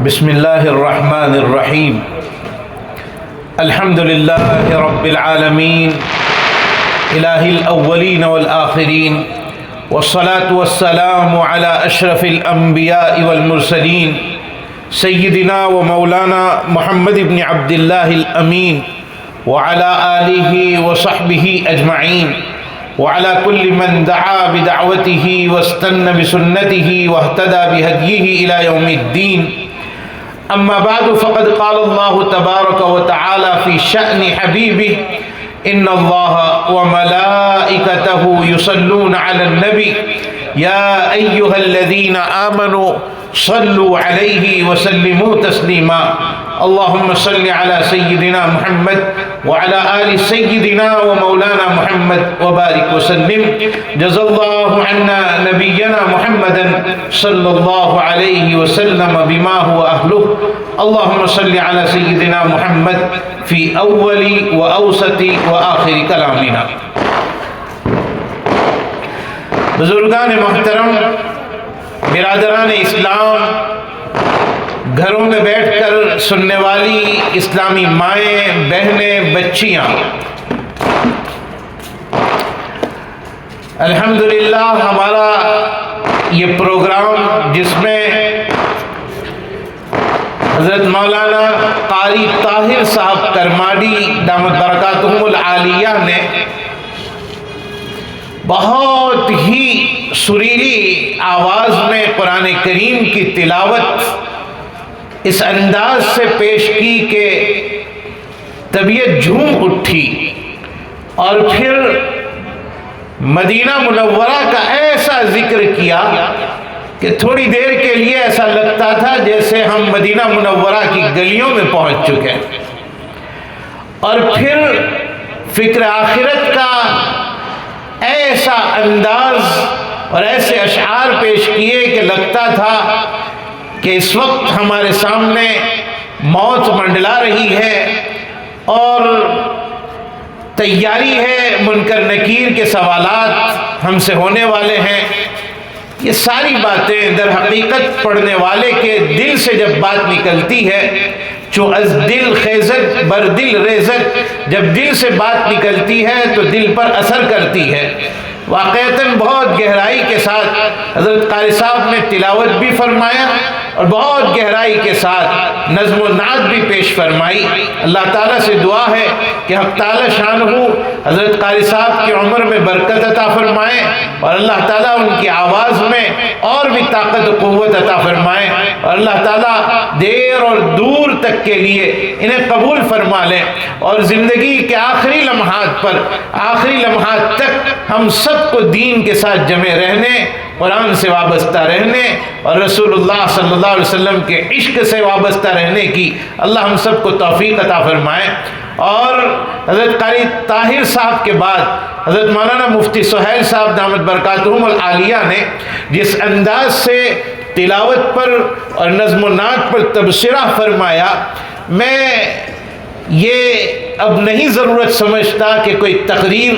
بسم الله الرحمن الرحيم. الحمد لله رب العالمين إله الأولين والآخرين، والصلاة والسلام على أشرف الأنبياء والمرسلين سيدنا ومولانا محمد بن عبد الله الأمين وعلى آله وصحبه أجمعين، وعلى كل من دعا بدعوته واستنى بسنته واهتدى بهديه إلى يوم الدين. أما بعد، فقد قال الله تبارك وتعالى في شأن حبيبه: إن الله وملائكته يصلون على النبي يا أيها الذين آمنوا صلوا عليه وسلموا تسليما. اللهم صل على سيدنا محمد وعلى آل سيدنا ومولانا محمد وبارك وسلم. جزا الله عنا نبينا محمدا صلى الله عليه وسلم بما هو أهله. اللهم صل على سيدنا محمد في أول وأوسط وآخر كلامنا. بزرگان محترم، برادران اسلام، گھروں میں بیٹھ کر سننے والی اسلامی مائیں، بہنیں، بچیاں، الحمدللہ ہمارا یہ پروگرام جس میں حضرت مولانا قاری طاہر صاحب کرماڈی دامت برکاتہم العالیہ نے بہت ہی سریلی آواز میں قرآن کریم کی تلاوت اس انداز سے پیش کی کہ طبیعت جھوم اٹھی، اور پھر مدینہ منورہ کا ایسا ذکر کیا کہ تھوڑی دیر کے لیے ایسا لگتا تھا جیسے ہم مدینہ منورہ کی گلیوں میں پہنچ چکے، اور پھر فکر آخرت کا ایسا انداز اور ایسے اشعار پیش کیے کہ لگتا تھا کہ اس وقت ہمارے سامنے موت منڈلا رہی ہے اور تیاری ہے، منکر نکیر کے سوالات ہم سے ہونے والے ہیں. یہ ساری باتیں در حقیقت پڑھنے والے کے دل سے جب بات نکلتی ہے، چو از دل خیزت بر دل ریزت، جب دل سے بات نکلتی ہے تو دل پر اثر کرتی ہے. واقعتاً بہت گہرائی کے ساتھ حضرت قاری صاحب نے تلاوت بھی فرمایا اور بہت گہرائی کے ساتھ نظم و نعت بھی پیش فرمائی. اللہ تعالیٰ سے دعا ہے کہ حق تعالیٰ شانہ حضرت قاری صاحب کی عمر میں برکت عطا فرمائے، اور اللہ تعالیٰ ان کی آواز میں اور بھی طاقت و قوت عطا فرمائے، اور اللہ تعالیٰ دیر اور دور تک کے لیے انہیں قبول فرما لیں، اور زندگی کے آخری لمحات پر، آخری لمحات تک ہم سب کو دین کے ساتھ جمے رہنے، قرآن سے وابستہ رہنے اور رسول اللہ صلی اللہ علیہ وسلم کے عشق سے وابستہ رہنے کی اللہ ہم سب کو توفیق عطا فرمائے. اور حضرت قاری طاہر صاحب کے بعد حضرت مولانا مفتی سہیل صاحب دامت برکاتہم العالیہ نے جس انداز سے تلاوت پر اور نظم و نعت پر تبصرہ فرمایا، میں یہ اب نہیں ضرورت سمجھتا کہ کوئی تقریر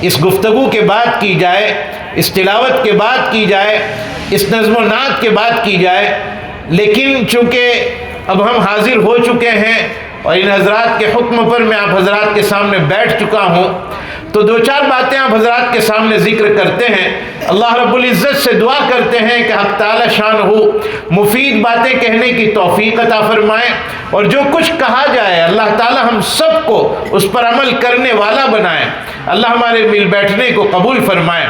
اس گفتگو کے بعد کی جائے، اس تلاوت کے بعد کی جائے، اس نظم و نعت کے بعد کی جائے، لیکن چونکہ اب ہم حاضر ہو چکے ہیں اور ان حضرات کے حکم پر میں آپ حضرات کے سامنے بیٹھ چکا ہوں، تو دو چار باتیں آپ حضرات کے سامنے ذکر کرتے ہیں. اللہ رب العزت سے دعا کرتے ہیں کہ حق تعالی شانہ مفید باتیں کہنے کی توفیق عطا فرمائے، اور جو کچھ کہا جائے اللہ تعالی ہم سب کو اس پر عمل کرنے والا بنائے. اللہ ہمارے مل بیٹھنے کو قبول فرمائے.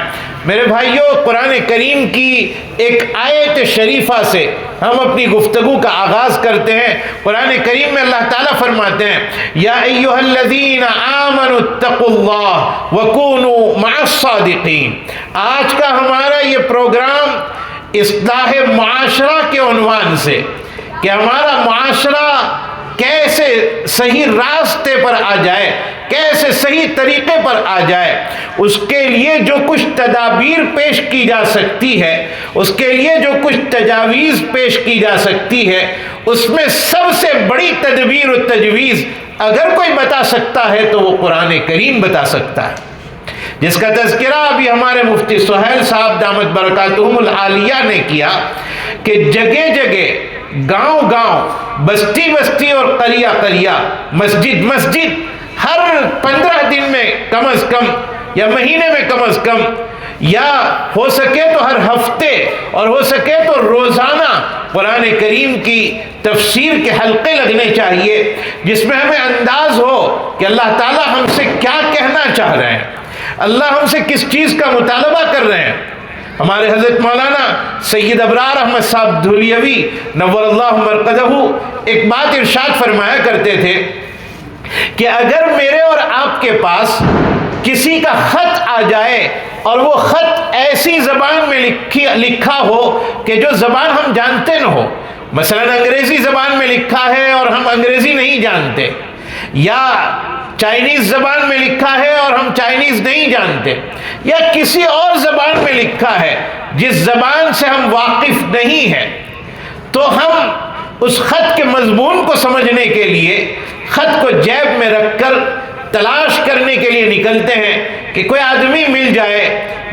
میرے بھائیوں، قرآن کریم کی ایک آیت شریفہ سے ہم اپنی گفتگو کا آغاز کرتے ہیں. قرآن کریم میں اللہ تعالیٰ فرماتے ہیں: یا ایھا الذین آمنوا اتقوا اللہ وکونوا مع الصادقین. آج کا ہمارا یہ پروگرام اصلاح معاشرہ کے عنوان سے، کہ ہمارا معاشرہ کیسے صحیح راستے پر آ جائے، کیسے صحیح طریقے پر آ جائے، اس کے لیے جو کچھ تدابیر پیش کی جا سکتی ہے، اس کے لیے جو کچھ تجاویز پیش کی جا سکتی ہے، اس میں سب سے بڑی تدبیر و تجویز اگر کوئی بتا سکتا ہے تو وہ قرآن کریم بتا سکتا ہے. جس کا تذکرہ ابھی ہمارے مفتی سہیل صاحب دامت برکاتہم العالیہ نے کیا کہ جگہ جگہ گاؤں گاؤں، بستی بستی اور قریہ قریہ، مسجد مسجد، ہر 15 دن میں کم از کم یا مہینے میں کم از کم، یا ہو سکے تو ہر ہفتے اور ہو سکے تو روزانہ قرآن کریم کی تفسیر کے حلقے لگنے چاہیے، جس میں ہمیں انداز ہو کہ اللہ تعالیٰ ہم سے کیا کہنا چاہ رہے ہیں، اللہ ہم سے کس چیز کا مطالبہ کر رہے ہیں۔ ہمارے حضرت مولانا سید ابرار احمد صاحب دھولیوی نور اللہ مرقدہ ایک بات ارشاد فرمایا کرتے تھے کہ اگر میرے اور آپ کے پاس کسی کا خط آ جائے اور وہ خط ایسی زبان میں لکھا ہو کہ جو زبان ہم جانتے نہ ہو، مثلا انگریزی زبان میں لکھا ہے اور ہم انگریزی نہیں جانتے، یا چائنیز زبان میں لکھا ہے اور ہم چائنیز نہیں جانتے، یا کسی اور زبان میں لکھا ہے جس زبان سے ہم واقف نہیں ہیں، تو ہم اس خط کے مضمون کو سمجھنے کے لیے خط کو جیب میں رکھ کر تلاش کرنے کے لیے نکلتے ہیں کہ کوئی آدمی مل جائے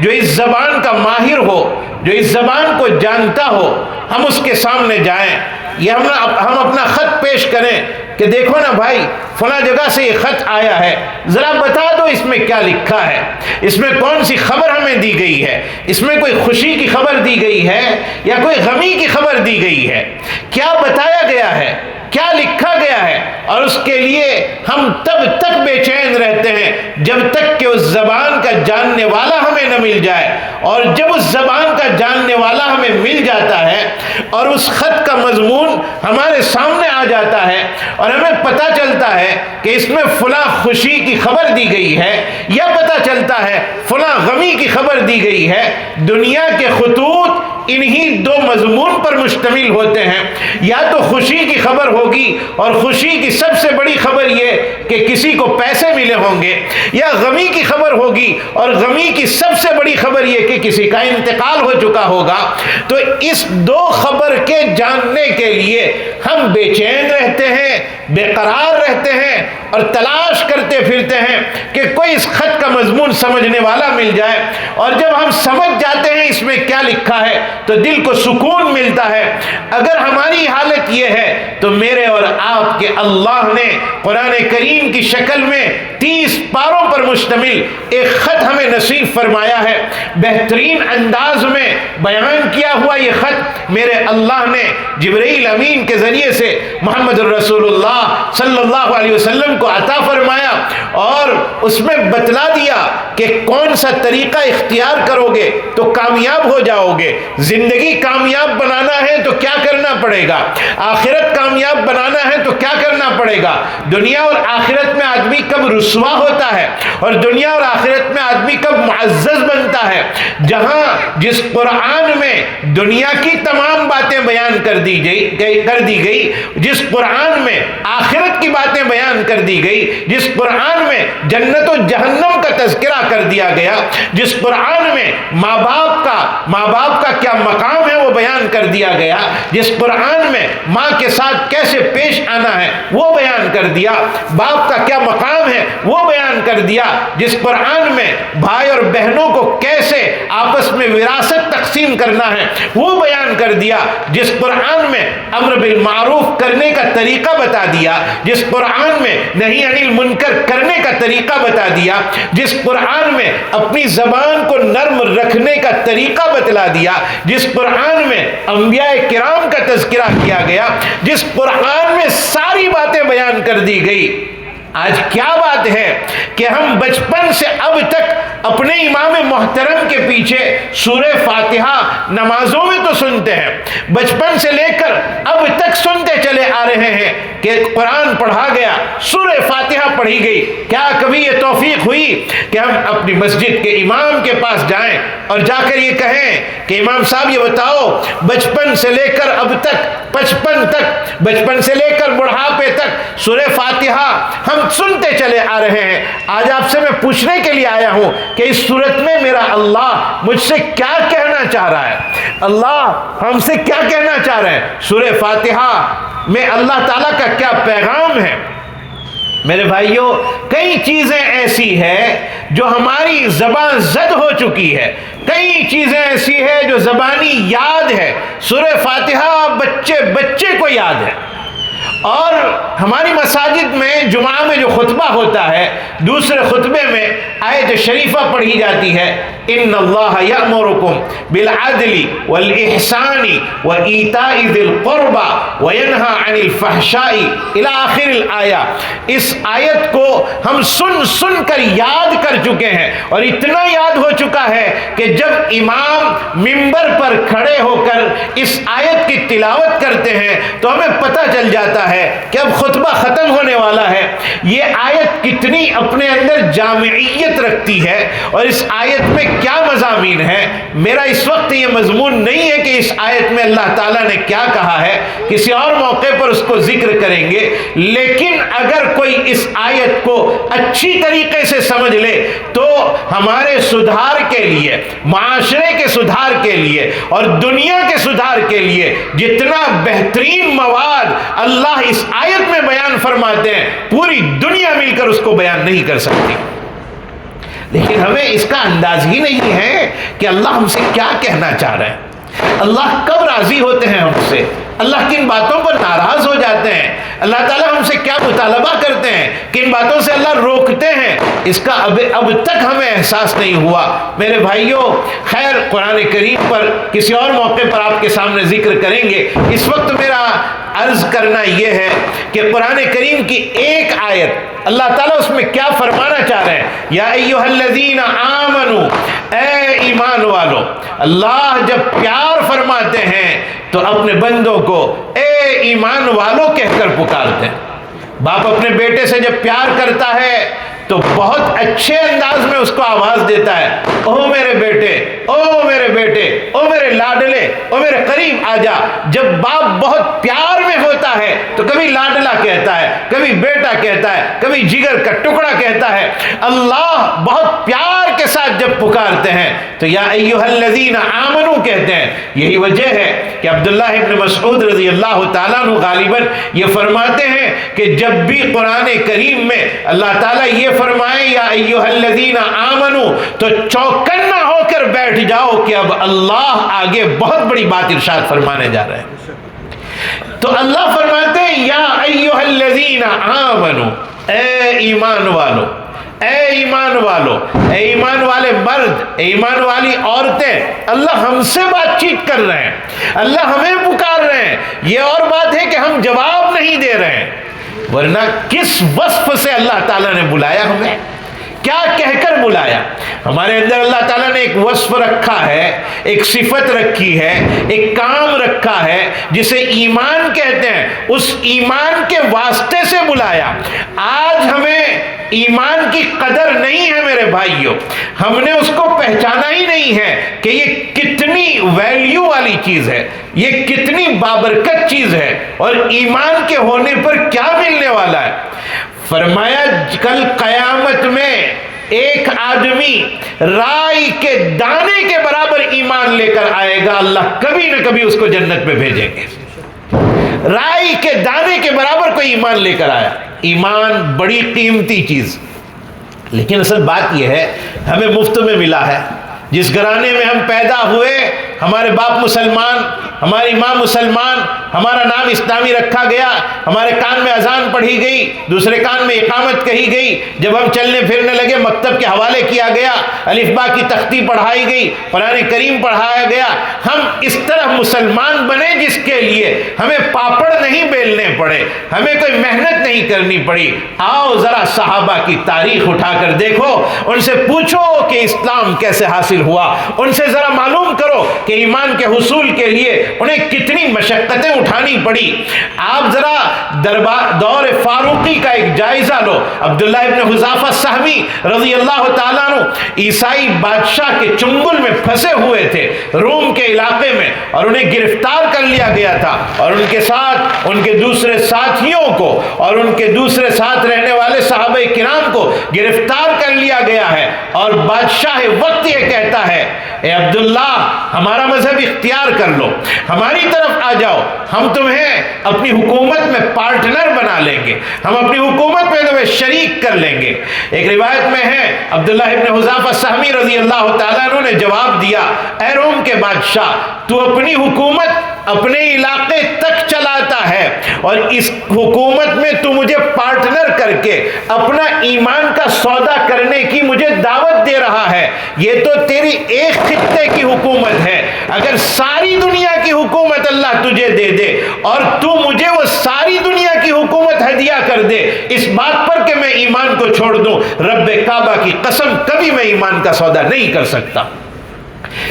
جو اس زبان کا ماہر ہو، جو اس زبان کو جانتا ہو، ہم اس کے سامنے جائیں یا ہم اپنا خط پیش کریں کہ دیکھو نا بھائی، فلاں جگہ سے یہ خط آیا ہے، ذرا بتا دو اس میں کیا لکھا ہے، اس میں کون سی خبر ہمیں دی گئی ہے، اس میں کوئی خوشی کی خبر دی گئی ہے یا کوئی غمی کی خبر دی گئی ہے، کیا بتایا گیا ہے، کیا لکھا گیا ہے۔ اور اس کے لیے ہم تب تک بے چین رہتے ہیں جب تک کہ اس زبان کا جاننے والا ہمیں نہ مل جائے، اور جب اس زبان کا جاننے والا ہمیں مل جاتا ہے اور اس خط کا مضمون ہمارے سامنے آ جاتا ہے اور ہمیں پتہ چلتا ہے کہ اس میں فلاں خوشی کی خبر دی گئی ہے یا پتہ چلتا ہے فلاں غمی کی خبر دی گئی ہے، دنیا کے خطوط انہی دو مضمون پر مشتمل ہوتے ہیں، یا تو خوشی کی خبر ہوگی اور خوشی کی سب سے بڑی خبر یہ کہ کسی کو پیسے ملے ہوں گے، یا غمی کی خبر ہوگی اور غمی کی سب سے بڑی خبر یہ کہ کسی کا انتقال ہو چکا ہوگا۔ تو اس دو خبر کے جاننے کے لیے ہم بے چین رہتے ہیں، بے قرار رہتے ہیں اور تلاش کرتے پھرتے ہیں کہ کوئی اس خط کا مضمون سمجھنے والا مل جائے، اور جب ہم سمجھ جاتے ہیں اس میں کیا لکھا ہے تو دل کو سکون ملتا ہے۔ اگر ہماری حالت یہ ہے تو میرے اور آپ کے اللہ نے قرآن کریم کی شکل میں 30 پاروں پر مشتمل ایک خط ہمیں نصیب فرمایا ہے، بہترین انداز میں بیان کیا ہوا یہ خط میرے اللہ نے جبرائیل امین کے ذریعے سے محمد الرسول اللہ صلی اللہ علیہ وسلم کو عطا فرمایا، اور اس میں بتلا دیا کہ کون سا طریقہ اختیار کرو گے تو کامیاب ہو جاؤ گے، زندگی کامیاب بنانا ہے تو کیا کرنا پڑے گا، آخرت کامیاب بنانا ہے تو کیا کرنا پڑے گا۔ دنیا اور آخرت میں آدمی کب رسوا ہوتا ہے اور دنیا اور آخرت میں آدمی کب معزز بنتا ہے، جہاں جس قرآن میں دنیا کی تمام باتیں بیان کر دی گئی، جس قرآن میں آخرت کی باتیں بیان کر دی گئی، جس قرآن میں جنت و جہنم کا تذکرہ کر دیا گیا، جس قرآن میں ماں باپ کا کیا مقام ہے وہ بیان کر دیا گیا، جس قرآن میں ماں کے ساتھ کیسے پیش آنا ہے وہ بیان کر دیا، باپ کا کیا مقام ہے وہ بیان کر دیا، جس قرآن میں بھائی اور بہنوں کو کیسے آپس میں وراثت تقسیم کرنا ہے وہ بیان کر دیا، جس قرآن میں امر بالمعروف کرنے کا طریقہ بتا دیا، جس قرآن میں نہی عن المنکر کرنے کا طریقہ بتا دیا، جس قرآن میں اپنی زبان کو نرم رکھنے کا طریقہ بتلا دیا، جس قرآن میں انبیاء کرام کا تذکرہ کیا گیا، جس قرآن میں ساری باتیں بیان کر دی گئی۔ آج کیا بات ہے کہ ہم بچپن سے اب تک اپنے امام محترم کے پیچھے سورہ فاتحہ نمازوں میں تو سنتے ہیں، بچپن سے لے کر اب تک سنتے چلے آ رہے ہیں کہ قرآن پڑھا گیا، سورہ فاتحہ پڑھی گئی۔ کیا کبھی یہ توفیق ہوئی کہ ہم اپنی مسجد کے امام کے پاس جائیں اور جا کر یہ کہیں کہ امام صاحب یہ بتاؤ، بچپن سے لے کر اب تک، بچپن سے لے کر بڑھاپے تک سورہ فاتحہ ہم سنتے چلے آ رہے ہیں، آج آپ سے میں پوچھنے کے لیے آیا ہوں کہ اس صورت میں میرا اللہ مجھ سے کیا کہنا چاہ رہا ہے، اللہ ہم سے کیا کہنا چاہ رہے ہیں، سورہ فاتحہ میں اللہ تعالیٰ کا کیا پیغام ہے۔ میرے بھائیوں، کئی چیزیں ایسی ہیں جو ہماری زبان زد ہو چکی ہے، کئی چیزیں ایسی ہیں جو زبانی یاد ہے۔ سورہ فاتحہ بچے بچے کو یاد ہے، اور ہماری مساجد میں جمعہ میں جو خطبہ ہوتا ہے، دوسرے خطبے میں آیت شریفہ پڑھی جاتی ہے، ان اللہ یأمرکم بالعدل والاحسان وایتاء ذی القربى وینہی عن الفحشاء الی آخر الآیہ۔ اس آیت کو ہم سن سن کر یاد کر چکے ہیں، اور اتنا یاد ہو چکا ہے کہ جب امام منبر پر کھڑے ہو کر اس آیت کی تلاوت کرتے ہیں تو ہمیں پتہ چل جاتا ہے کہ اب خطبہ ختم ہونے والا ہے۔ یہ آیت کتنی اپنے اندر جامعیت رکھتی ہے، اور اس آیت میں کیا مضامین ہیں۔ میرا اس وقت یہ مضمون نہیں ہے کہ اس آیت میں اللہ تعالیٰ نے کیا کہا ہے، کسی اور موقع پر اس کو ذکر کریں گے، لیکن اگر کوئی اس آیت کو اچھی طریقے سے سمجھ لے تو ہمارے سدھار کے لیے، معاشرے کے سدھار کے لیے اور دنیا کے سدھار کے لیے جتنا بہترین مواد اللہ اس آیت میں بیان فرماتے ہیں، پوری دنیا مل کر اس کو بیان نہیں کر سکتی۔ لیکن ہمیں اس کا انداز ہی نہیں ہے کہ اللہ ہم سے کیا کہنا چاہ رہے ہیں، اللہ کب راضی ہوتے ہیں ہم سے، اللہ کن باتوں پر ناراض ہو جاتے ہیں، اللہ تعالیٰ ہم سے کیا مطالبہ کرتے ہیں، کن باتوں سے اللہ روکتے ہیں، اس کا اب تک ہمیں احساس نہیں ہوا۔ میرے بھائیوں، خیر قرآن کریم پر کسی اور موقع پر آپ کے سامنے ذکر کریں گے۔ اس وقت میرا عرض کرنا یہ ہے کہ قرآن کریم کی ایک آیت اللہ تعالیٰ اس میں کیا فرمانا چاہ رہے ہیں، یا ایھا الذین آمنوا، اے ایمان والو۔ اللہ جب پیار فرماتے ہیں تو اپنے بندوں کو اے ایمان والو کہہ کر پکارتے ہیں۔ باپ اپنے بیٹے سے جب پیار کرتا ہے تو بہت اچھے انداز میں اس کو آواز دیتا ہے، او میرے بیٹے، او میرے بیٹے، او میرے لاڈلے، او میرے قریب آ جا۔ جب باپ بہت پیار میں ہوتا ہے تو کبھی لاڈلا کہتا ہے، کبھی بیٹا کہتا ہے، کبھی جگر کا ٹکڑا کہتا ہے۔ اللہ بہت پیار کے ساتھ جب پکارتے ہیں تو یا ایھا الذین آمنوا کہتے ہیں۔ یہی وجہ ہے کہ عبداللہ ابن مسعود رضی اللہ تعالیٰ عنہ غالباً یہ فرماتے ہیں کہ جب بھی قرآن کریم میں اللہ تعالیٰ یہ فرمائے یا ایھا الذین آمنوا تو چوکنا ہو کر بیٹھ جاؤ کہ اب اللہ آگے بہت بڑی بات ارشاد فرمانے جا رہے ہیں۔ تو اللہ فرماتے ہیں یا ایھا الذین آمنوا، اے ایمان والو، اے ایمان والو، اے ایمان والے مرد، اے ایمان والی عورتیں، اللہ ہم سے بات چیت کر رہے ہیں، اللہ ہمیں پکار رہے ہیں۔ یہ اور بات ہے کہ ہم جواب نہیں دے رہے ہیں، ورنہ کس وصف سے اللہ تعالیٰ نے بلایا ہمیں، کیا کہہ کر بلایا۔ ہمارے اندر اللہ تعالیٰ نے ایک وصف رکھا ہے، ایک صفت رکھی ہے، ایک کام رکھا ہے جسے ایمان کہتے ہیں، اس ایمان کے واسطے سے بلایا۔ آج ہمیں ایمان کی قدر نہیں ہے میرے بھائیوں، ہم نے اس کو پہچانا ہی نہیں ہے کہ یہ کتنی ویلیو والی چیز ہے، یہ کتنی بابرکت چیز ہے، اور ایمان کے ہونے پر کیا ملنے والا ہے۔ فرمایا کل قیامت میں ایک آدمی رائی کے دانے کے برابر ایمان لے کر آئے گا، اللہ کبھی نہ کبھی اس کو جنت میں بھیجیں گے۔ رائی کے دانے کے برابر کوئی ایمان لے کر آیا۔ ایمان بڑی قیمتی چیز، لیکن اصل بات یہ ہے ہمیں مفت میں ملا ہے۔ جس گھرانے میں ہم پیدا ہوئے، ہمارے باپ مسلمان، ہماری ماں مسلمان، ہمارا نام اسلامی رکھا گیا، ہمارے کان میں اذان پڑھی گئی، دوسرے کان میں اقامت کہی گئی، جب ہم چلنے پھرنے لگے مکتب کے حوالے کیا گیا، الف با کی تختی پڑھائی گئی، قرآن کریم پڑھایا گیا۔ ہم اس طرح مسلمان بنے جس کے لیے ہمیں پاپڑ نہیں بیلنے پڑے، ہمیں کوئی محنت نہیں کرنی پڑی۔ آؤ ذرا صحابہ کی تاریخ اٹھا کر دیکھو، ان سے پوچھو کہ اسلام کیسے حاصل ہوا، ان سے ذرا معلوم کرو کہ ایمان کے حصول کے لیے انہیں کتنی مشقتیں اٹھانی پڑی۔ آپ ذرا دور فاروقی کا ایک جائزہ لو۔ عبداللہ ابن حذافہ سہمی رضی اللہ تعالیٰ عنہ عیسائی بادشاہ کے چنگل میں پھنسے ہوئے تھے روم کے علاقے میں، اور انہیں گرفتار کر لیا گیا تھا، اور ان کے ساتھ ان کے دوسرے ساتھیوں کو اور ان کے دوسرے ساتھ رہنے والے صحابہ کرام کو گرفتار کر لیا گیا ہے، اور بادشاہ وقت یہ کہتا ہے، اے عبداللہ، ہمارے ہمارا مذہب اختیار کر لو، ہماری طرف آ جاؤ، ہم تمہیں اپنی حکومت میں پارٹنر بنا لیں گے، ہم اپنی حکومت میں تمہیں شریک کر لیں گے۔ ایک روایت میں ہے عبداللہ ابن حذافہ سہمی رضی اللہ تعالیٰ عنہ نے جواب دیا، اے روم کے بادشاہ، تو اپنی حکومت اپنے علاقے تک چلاتا ہے اور اس حکومت میں تو مجھے پارٹنر کر کے اپنا ایمان کا سودا کرنے کی مجھے دعوت دے رہا ہے۔ یہ تو تیری ایک خطے کی حکومت ہے، اگر ساری دنیا کی حکومت اللہ تجھے دے دے اور تو مجھے وہ ساری دنیا کی حکومت ہدیہ کر دے اس بات پر کہ میں ایمان کو چھوڑ دوں، رب کعبہ کی قسم کبھی میں ایمان کا سودا نہیں کر سکتا۔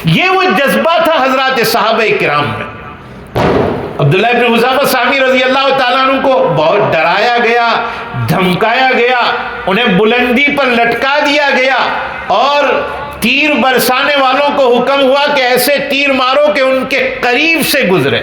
یہ وہ جذبہ تھا حضرات صحابہ کرام میں۔ عبداللہ ابن حذافہ سہمی رضی اللہ تعالیٰ عنہ کو بہت ڈرایا گیا، دھمکایا گیا، انہیں بلندی پر لٹکا دیا گیا اور تیر برسانے والوں کو حکم ہوا کہ ایسے تیر مارو کہ ان کے قریب سے گزرے۔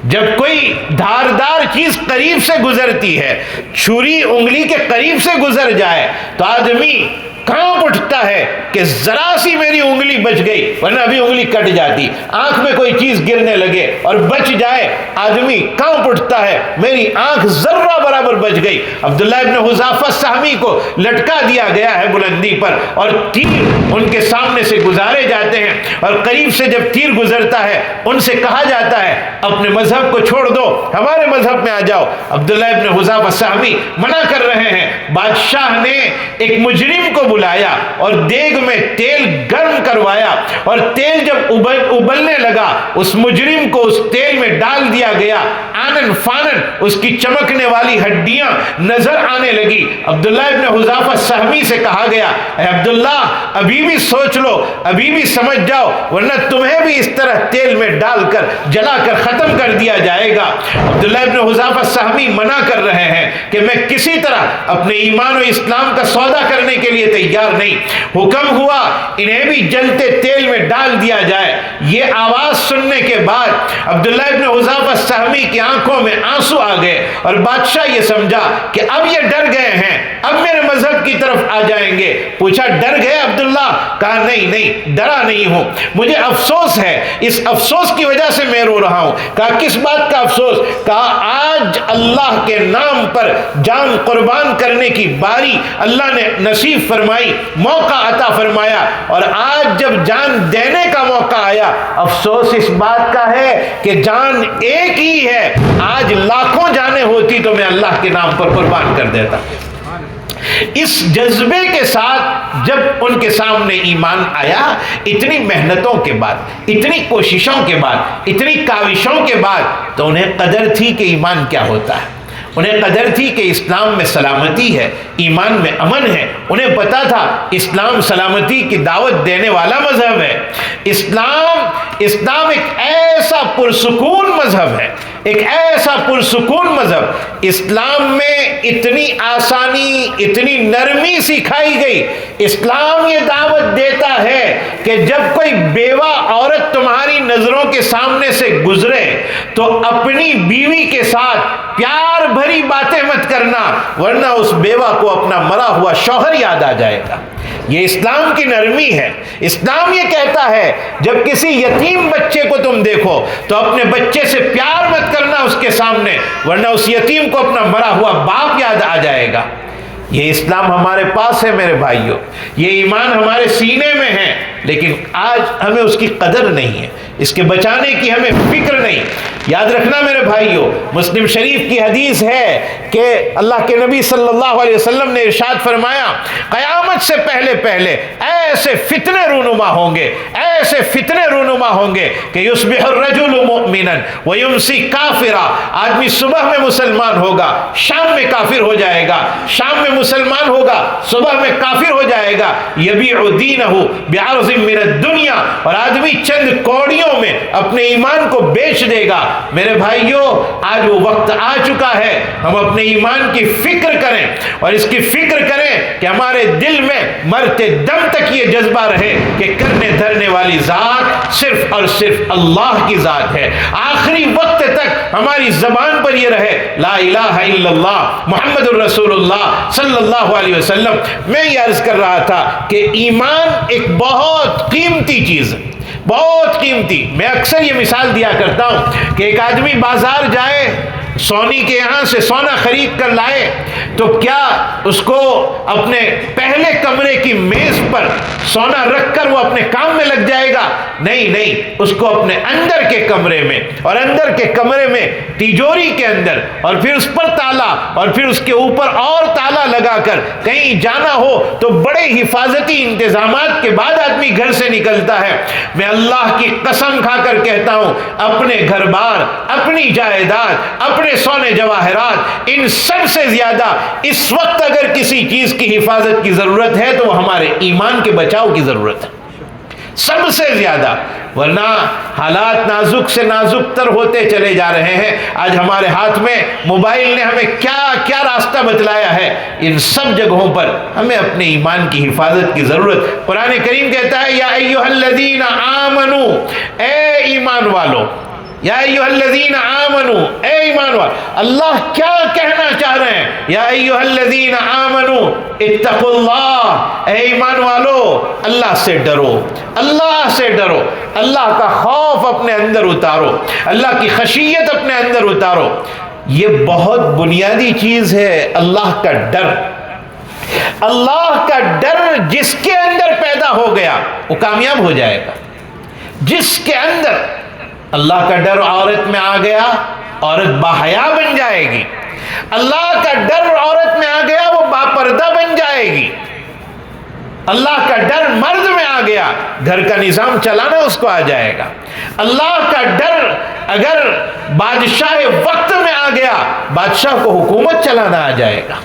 جب کوئی دھاردار چیز قریب سے گزرتی ہے، چھری انگلی کے قریب سے گزر جائے تو آدمی کانپ اٹھتا ہے کہ ذرا سی میری انگلی بچ گئی ورنہ ابھی انگلی کٹ جاتی، آنکھ میں کوئی چیز گرنے لگے اور بچ جائے آدمی کانپ اٹھتا ہے میری آنکھ ذرہ برابر بچ گئی۔ عبداللہ ابن حذافہ سہمی کو لٹکا دیا گیا ہے بلندی پر اور تیر ان کے سامنے سے گزارے جاتے ہیں اور قریب سے جب تیر گزرتا ہے ان سے کہا جاتا ہے اپنے مذہب کو چھوڑ دو، ہمارے مذہب میں آ جاؤ۔ عبداللہ ابن حذافہ سہمی منع کر رہے ہیں۔ بادشاہ نے ایک مجرم کو بلایا اور دیگ میں تیل گرم کروایا اور تیل جب ابلنے لگا اس مجرم کو اس تیل میں ڈال دیا گیا، آنن فانن اس کی چمکنے والی ہڈیاں نظر آنے لگی۔ عبداللہ ابن حذافہ سہمی سے کہا گیا، اے عبداللہ ابھی بھی سوچ لو، ابھی بھی سمجھ جاؤ ورنہ تمہیں بھی اس طرح تیل میں ڈال کر جلا کر ختم کر دیا جائے گا۔ عبداللہ ابن حذافہ سہمی منع کر رہے ہیں کہ میں کسی طرح اپنے ایمان و اسلام کا سودا کرنے کے لیے تیار نہیں۔ حکم ہوا انہیں بھی جلتے تیل میں ڈال دیا جائے۔ یہ آواز سننے کے بعد عبداللہ ابن حذافہ سہمی کی آنکھوں میں آنسو آ گئے اور بادشاہ یہ سمجھا کہ اب یہ ڈر گئے ہیں، اب میرے مذہب کی طرف آ جائیں گے۔ پوچھا ڈر گئے عبداللہ؟ کہا نہیں ڈرا نہیں ہوں، مجھے افسوس ہے، اس افسوس کی وجہ سے میں رو رہا ہوں۔ کہا کس بات کا افسوس؟ کہا آج اللہ کے نام پر جان قربان کرنے کی باری اللہ نے نصیب فرمائی، موقع عطا فرمایا اور آج جب جان دینے کا موقع آیا افسوس اس بات کا ہے کہ جان ایک ہی ہے، آج لاکھوں جانیں ہوتی تو میں اللہ کے نام پر قربان کر دیتا۔ اس جذبے کے ساتھ جب ان کے سامنے ایمان آیا، اتنی محنتوں کے بعد، اتنی کوششوں کے بعد، اتنی کاوشوں کے بعد تو انہیں قدر تھی کہ ایمان کیا ہوتا ہے، انہیں قدر تھی کہ اسلام میں سلامتی ہے، ایمان میں امن ہے۔ انہیں پتا تھا اسلام سلامتی کی دعوت دینے والا مذہب ہے۔ اسلام ایک ایسا پرسکون مذہب ہے، ایک ایسا پرسکون مذہب۔ اسلام میں اتنی آسانی، اتنی نرمی سکھائی گئی۔ اسلام یہ دعوت دیتا ہے کہ جب کوئی بیوہ عورت تمہاری نظروں کے سامنے سے گزرے تو اپنی بیوی کے ساتھ پیار بھری باتیں مت کرنا ورنہ اس بیوہ کو اپنا مرا ہوا شوہر یاد آ جائے گا۔ یہ اسلام کی نرمی ہے۔ اسلام یہ کہتا ہے جب کسی یتیم بچے کو تم دیکھو تو اپنے بچے سے پیار مت کرنا اس کے سامنے ورنہ اس یتیم کو اپنا مرا ہوا باپ یاد آ جائے گا۔ یہ اسلام ہمارے پاس ہے میرے بھائیوں، یہ ایمان ہمارے سینے میں ہے، لیکن آج ہمیں اس کی قدر نہیں ہے، اس کے بچانے کی ہمیں فکر نہیں۔ یاد رکھنا میرے بھائیوں، مسلم شریف کی حدیث ہے کہ اللہ کے نبی صلی اللہ علیہ وسلم نے ارشاد فرمایا قیامت سے پہلے پہلے ایسے فتنے رونما ہوں گے، ایسے فتنے رونما ہوں گے کہ یصبح الرجل مؤمنا ویمسی کافرا، آدمی صبح میں مسلمان ہوگا شام میں کافر ہو جائے گا، شام میں مسلمان ہوگا صبح میں کافر ہو جائے گا، یبیع دینہ بعرض من الدنیا، اور آدمی چند کوڑیوں میں اپنے ایمان کو بیچ دے گا۔ میرے بھائیوں آج وہ وقت آ چکا ہے ہم اپنے ایمان کی فکر کریں اور اس کی فکر کریں کہ ہمارے دل میں مرتے دم تک یہ جذبہ رہے کہ کرنے دھرنے والی ذات صرف اور صرف اللہ کی ذات ہے۔ آخری وقت تک ہماری زبان پر یہ رہے لا الہ الا اللہ محمد الرسول اللہ صلی اللہ علیہ وسلم۔ میں یہ عرض کر رہا تھا کہ ایمان ایک بہت قیمتی چیز ہے، بہت قیمتی. میں اکثر یہ مثال دیا کرتا ہوں کہ ایک آدمی بازار جائے, سونی کے یہاں سے سونا خرید کر لائے, تو کیا اس کو اپنے پہلے کمرے کی میز پر سونا رکھ کر وہ اپنے کام میں لگ جائے گا؟ نہیں نہیں, اس کو اپنے اندر کے کمرے میں, اور اندر کے کمرے میں تیجوری کے اندر, اور پھر اس پر تالا, اور پھر اس کے اوپر اور تالا لگا کر کہیں جانا ہو تو بڑے حفاظتی انتظامات کے بعد آدمی گھر سے نکلتا ہے. میں اللہ کی قسم کھا کر کہتا ہوں, اپنے گھر بار, اپنی جائیداد, اپنے سونے جواہرات, ان سب سے زیادہ اس وقت اگر کسی چیز کی حفاظت کی ضرورت ہے تو وہ ہمارے ایمان کے بچاؤ کی ضرورت ہے, سب سے زیادہ. ورنہ حالات نازک سے نازک تر ہوتے چلے جا رہے ہیں. آج ہمارے ہاتھ میں موبائل نے ہمیں کیا کیا راستہ بتلایا ہے. ان سب جگہوں پر ہمیں اپنے ایمان کی حفاظت کی ضرورت. قرآن کریم کہتا ہے یا ایھا الذین آمنو, اے ایمان والو, یا ایھا الذین آمنو, اے ایمان والو. اللہ کیا کہنا چاہ رہے ہیں؟ یا ایھا الذین آمنو اتقوا اللہ, اے ایمان والو اللہ سے ڈرو, اللہ سے ڈرو, اللہ کا خوف اپنے اندر اتارو, اللہ کی خشیت اپنے اندر اتارو. یہ بہت بنیادی چیز ہے, اللہ کا ڈر. اللہ کا ڈر جس کے اندر پیدا ہو گیا وہ کامیاب ہو جائے گا. جس کے اندر اللہ کا ڈر عورت میں آ گیا, عورت باحیا بن جائے گی. اللہ کا ڈر عورت میں آ گیا, وہ باپردہ بن جائے گی. اللہ کا ڈر مرد میں آ گیا, گھر کا نظام چلانا اس کو آ جائے گا. اللہ کا ڈر اگر بادشاہ وقت میں آ گیا, بادشاہ کو حکومت چلانا آ جائے گا.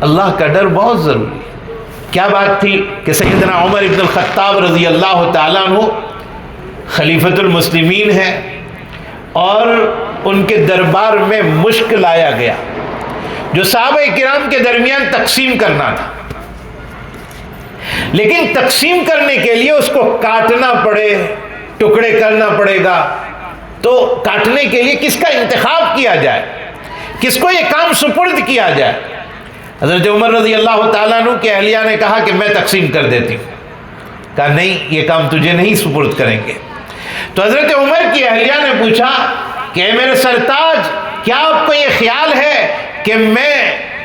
اللہ کا ڈر بہت ضروری ہے. کیا بات تھی کہ سیدنا عمر ابن الخطاب رضی اللہ تعالیٰ عنہ خلیفۃ المسلمین ہیں, اور ان کے دربار میں مشک لایا گیا جو صحابہ کرام کے درمیان تقسیم کرنا تھا. لیکن تقسیم کرنے کے لیے اس کو کاٹنا پڑے, ٹکڑے کرنا پڑے گا. تو کاٹنے کے لیے کس کا انتخاب کیا جائے, کس کو یہ کام سپرد کیا جائے؟ حضرت عمر رضی اللہ تعالیٰ عنہ کی اہلیہ نے کہا کہ میں تقسیم کر دیتی ہوں. کہا نہیں, یہ کام تجھے نہیں سپرد کریں گے. تو حضرت عمر کی اہلیہ نے پوچھا کہ اے میرے سرتاج, کیا آپ کو یہ خیال ہے کہ میں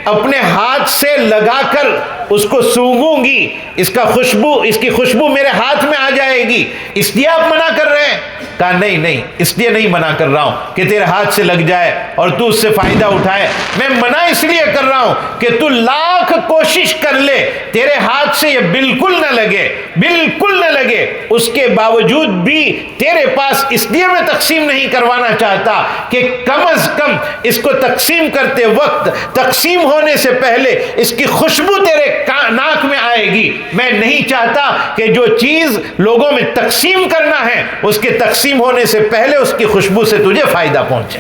اپنے ہاتھ سے لگا کر اس کو سونگھوں گی, اس کی خوشبو میرے ہاتھ میں آ جائے گی, اس لیے آپ منع کر رہے ہیں؟ کہا نہیں نہیں, اس لیے نہیں منع کر رہا ہوں کہ تیرے ہاتھ سے لگ جائے اور تو اس سے فائدہ اٹھائے. میں منع اس لیے کر رہا ہوں کہ تو لاکھ کوشش کر لے, تیرے ہاتھ سے یہ بالکل نہ لگے, بالکل نہ لگے. اس کے باوجود بھی تیرے پاس اس لیے میں تقسیم نہیں کروانا چاہتا کہ کم از کم اس کو تقسیم کرتے وقت, تقسیم ہونے سے پہلے اس کی خوشبو تیرے ناک میں آئے گی. میں نہیں چاہتا کہ جو چیز لوگوں میں تقسیم کرنا ہے اس کے تقسیم ہونے سے پہلے اس کی خوشبو سے تجھے فائدہ پہنچے.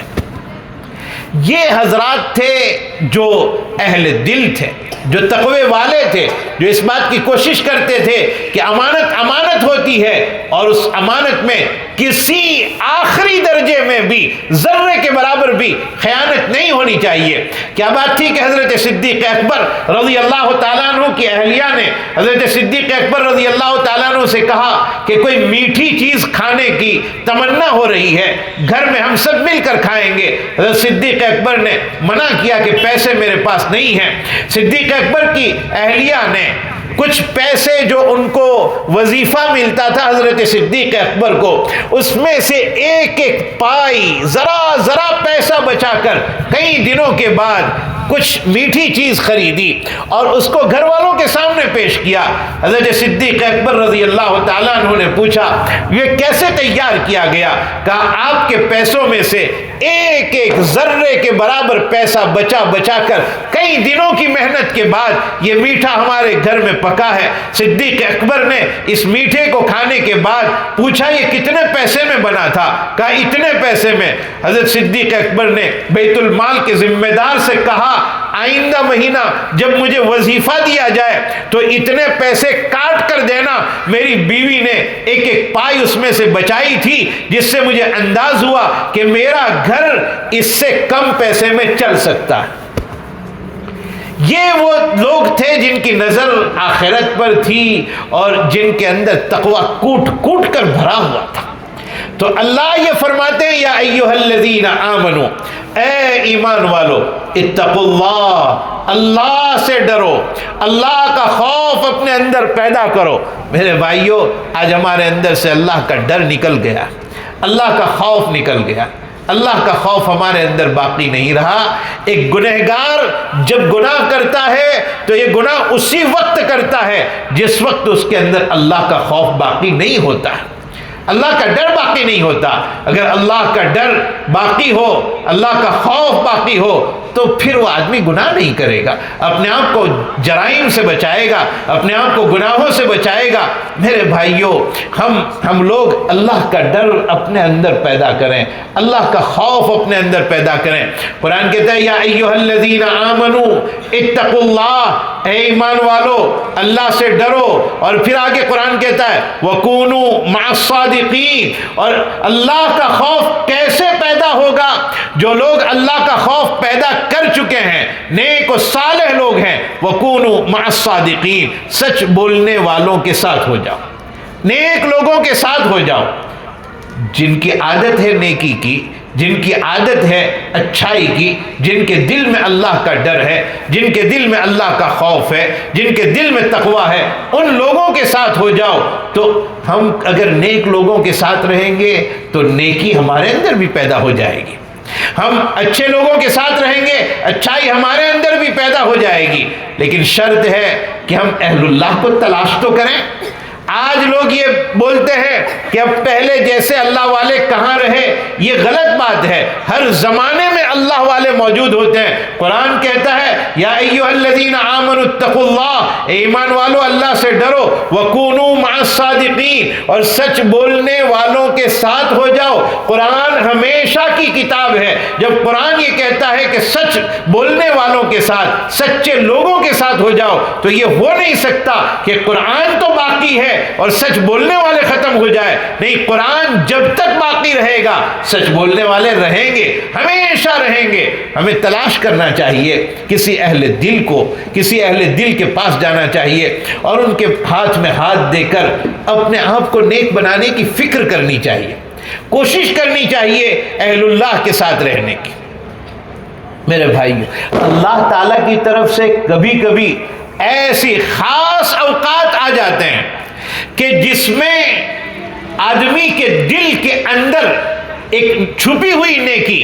یہ حضرات تھے جو اہل دل تھے, جو تقوی والے تھے, جو اس بات کی کوشش کرتے تھے کہ امانت ہوتی ہے, اور اس امانت میں کسی آخری درجے میں بھی ذرے کے برابر بھی خیانت نہیں ہونی چاہیے. کیا بات تھی کہ حضرت صدیق اکبر رضی اللہ تعالیٰ عنہ کی اہلیہ نے حضرت صدیق اکبر رضی اللہ تعالیٰ عنہ سے کہا کہ کوئی میٹھی چیز کھانے کی تمنا ہو رہی ہے, گھر میں ہم سب مل کر کھائیں گے. حضرت صدیق اکبر نے منع کیا کہ پیسے میرے پاس نہیں ہیں. صدیق اکبر کی اہلیہ نے کچھ پیسے جو ان کو وظیفہ ملتا تھا حضرت صدیق اکبر کو, اس میں سے ایک ایک پائی ذرا پیسہ بچا کر کئی دنوں کے بعد کچھ میٹھی چیز خریدی اور اس کو گھر والوں کے سامنے پیش کیا. حضرت صدیق اکبر رضی اللہ تعالیٰ عنہ نے پوچھا یہ کیسے تیار کیا گیا؟ کہا آپ کے پیسوں میں سے ایک ایک ذرے کے برابر پیسہ بچا کر کئی دنوں کی محنت کے بعد یہ میٹھا ہمارے گھر میں پکا ہے. صدیق اکبر نے اس میٹھے کو کھانے کے بعد پوچھا یہ کتنے پیسے میں بنا تھا؟ کہا اتنے پیسے میں. حضرت صدیق اکبر نے بیت المال کے ذمہ دار سے کہا آئندہ مہینہ جب مجھے وظیفہ دیا جائے تو اتنے پیسے کاٹ کر دینا. میری بیوی نے ایک ایک پائی اس میں سے بچائی تھی جس سے مجھے انداز ہوا کہ میرا گھر اس سے کم پیسے میں چل سکتا ہے. یہ وہ لوگ تھے جن کی نظر آخرت پر تھی اور جن کے اندر تقوی کوٹ کوٹ کر بھرا ہوا تھا۔ تو اللہ یہ فرماتے ہیں یا ایھا الذین آمنو، اے ایمان والو، اتقوا اللہ، اللہ سے ڈرو، اللہ کا خوف اپنے اندر پیدا کرو۔ میرے بھائیو، آج ہمارے اندر سے اللہ کا ڈر نکل گیا، اللہ کا خوف نکل گیا، اللہ کا خوف ہمارے اندر باقی نہیں رہا۔ ایک گنہگار جب گناہ کرتا ہے تو یہ گناہ اسی وقت کرتا ہے جس وقت اس کے اندر اللہ کا خوف باقی نہیں ہوتا ہے، اللہ کا ڈر باقی نہیں ہوتا۔ اگر اللہ کا ڈر باقی ہو، اللہ کا خوف باقی ہو، تو پھر وہ آدمی گناہ نہیں کرے گا، اپنے آپ کو جرائم سے بچائے گا، اپنے آپ کو گناہوں سے بچائے گا۔ میرے بھائیوں، ہم لوگ اللہ کا ڈر اپنے اندر پیدا کریں، اللہ کا خوف اپنے اندر پیدا کریں۔ قرآن کہتا ہے یا ایھا الذین آمنوا اتقوا اللہ، اے ایمان والو اللہ سے ڈرو۔ اور پھر آگے قرآن کہتا ہے وَكُونُوا مَعَ الصَّادِقِينَ، اور اللہ کا خوف کیسے پیدا ہوگا؟ جو لوگ اللہ کا خوف پیدا کر چکے ہیں، نیک و صالح لوگ ہیں، وَكُونُوا مَعَ الصَّادِقِينَ، سچ بولنے والوں کے ساتھ ہو جاؤ، نیک لوگوں کے ساتھ ہو جاؤ، جن کی عادت ہے نیکی کی، جن کی عادت ہے اچھائی کی، جن کے دل میں اللہ کا ڈر ہے، جن کے دل میں اللہ کا خوف ہے، جن کے دل میں تقویٰ ہے، ان لوگوں کے ساتھ ہو جاؤ۔ تو ہم اگر نیک لوگوں کے ساتھ رہیں گے تو نیکی ہمارے اندر بھی پیدا ہو جائے گی، ہم اچھے لوگوں کے ساتھ رہیں گے، اچھائی ہمارے اندر بھی پیدا ہو جائے گی۔ لیکن شرط ہے کہ ہم اہل اللہ کو تلاش تو کریں۔ آج لوگ یہ بولتے ہیں کہ اب پہلے جیسے اللہ والے کہاں رہے، یہ غلط بات ہے۔ ہر زمانے میں اللہ والے موجود ہوتے ہیں۔ قرآن کہتا ہے یا ایھا الذین آمنوا اتقوا اللہ، اے ایمان والو اللہ سے ڈرو، وکونوا مع الصادقین، اور سچ بولنے والوں کے ساتھ ہو جاؤ۔ قرآن ہمیشہ کی کتاب ہے۔ جب قرآن یہ کہتا ہے کہ سچ بولنے والوں کے ساتھ، سچے لوگوں کے ساتھ ہو جاؤ، تو یہ ہو نہیں سکتا کہ قرآن تو باقی ہے اور سچ بولنے والے ختم ہو جائے۔ نہیں، قرآن جب تک باقی رہے گا سچ بولنے والے رہیں گے، ہمیشہ رہیں گے۔ ہمیں تلاش کرنا چاہیے کسی اہل دل کو، کسی اہل دل کے پاس جانا چاہیے اور ان کے ہاتھ میں ہاتھ دے کر اپنے آپ کو نیک بنانے کی فکر کرنی چاہیے، کوشش کرنی چاہیے اہل اللہ کے ساتھ رہنے کی۔ میرے بھائیو، اللہ تعالیٰ کی طرف سے کبھی کبھی ایسی خاص اوقات آ جاتے ہیں کہ جس میں آدمی کے دل کے اندر ایک چھپی ہوئی نیکی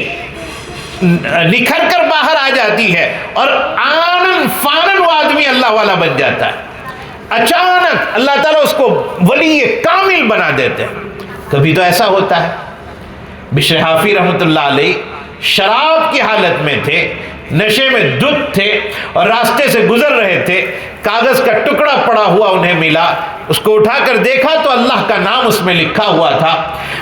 نکھر کر باہر آ جاتی ہے اور آنن فانن وہ آدمی اللہ والا بن جاتا ہے۔ اچانک اللہ تعالیٰ اس کو ولی کامل بنا دیتے ہیں۔ کبھی تو ایسا ہوتا ہے، بشر حافی رحمۃ اللہ علیہ شراب کی حالت میں تھے، نشے میں دھت تھے اور راستے سے گزر رہے تھے، کاغذ کا ٹکڑا پڑا ہوا انہیں ملا، اس کو اٹھا کر دیکھا تو اللہ کا نام اس میں لکھا ہوا تھا۔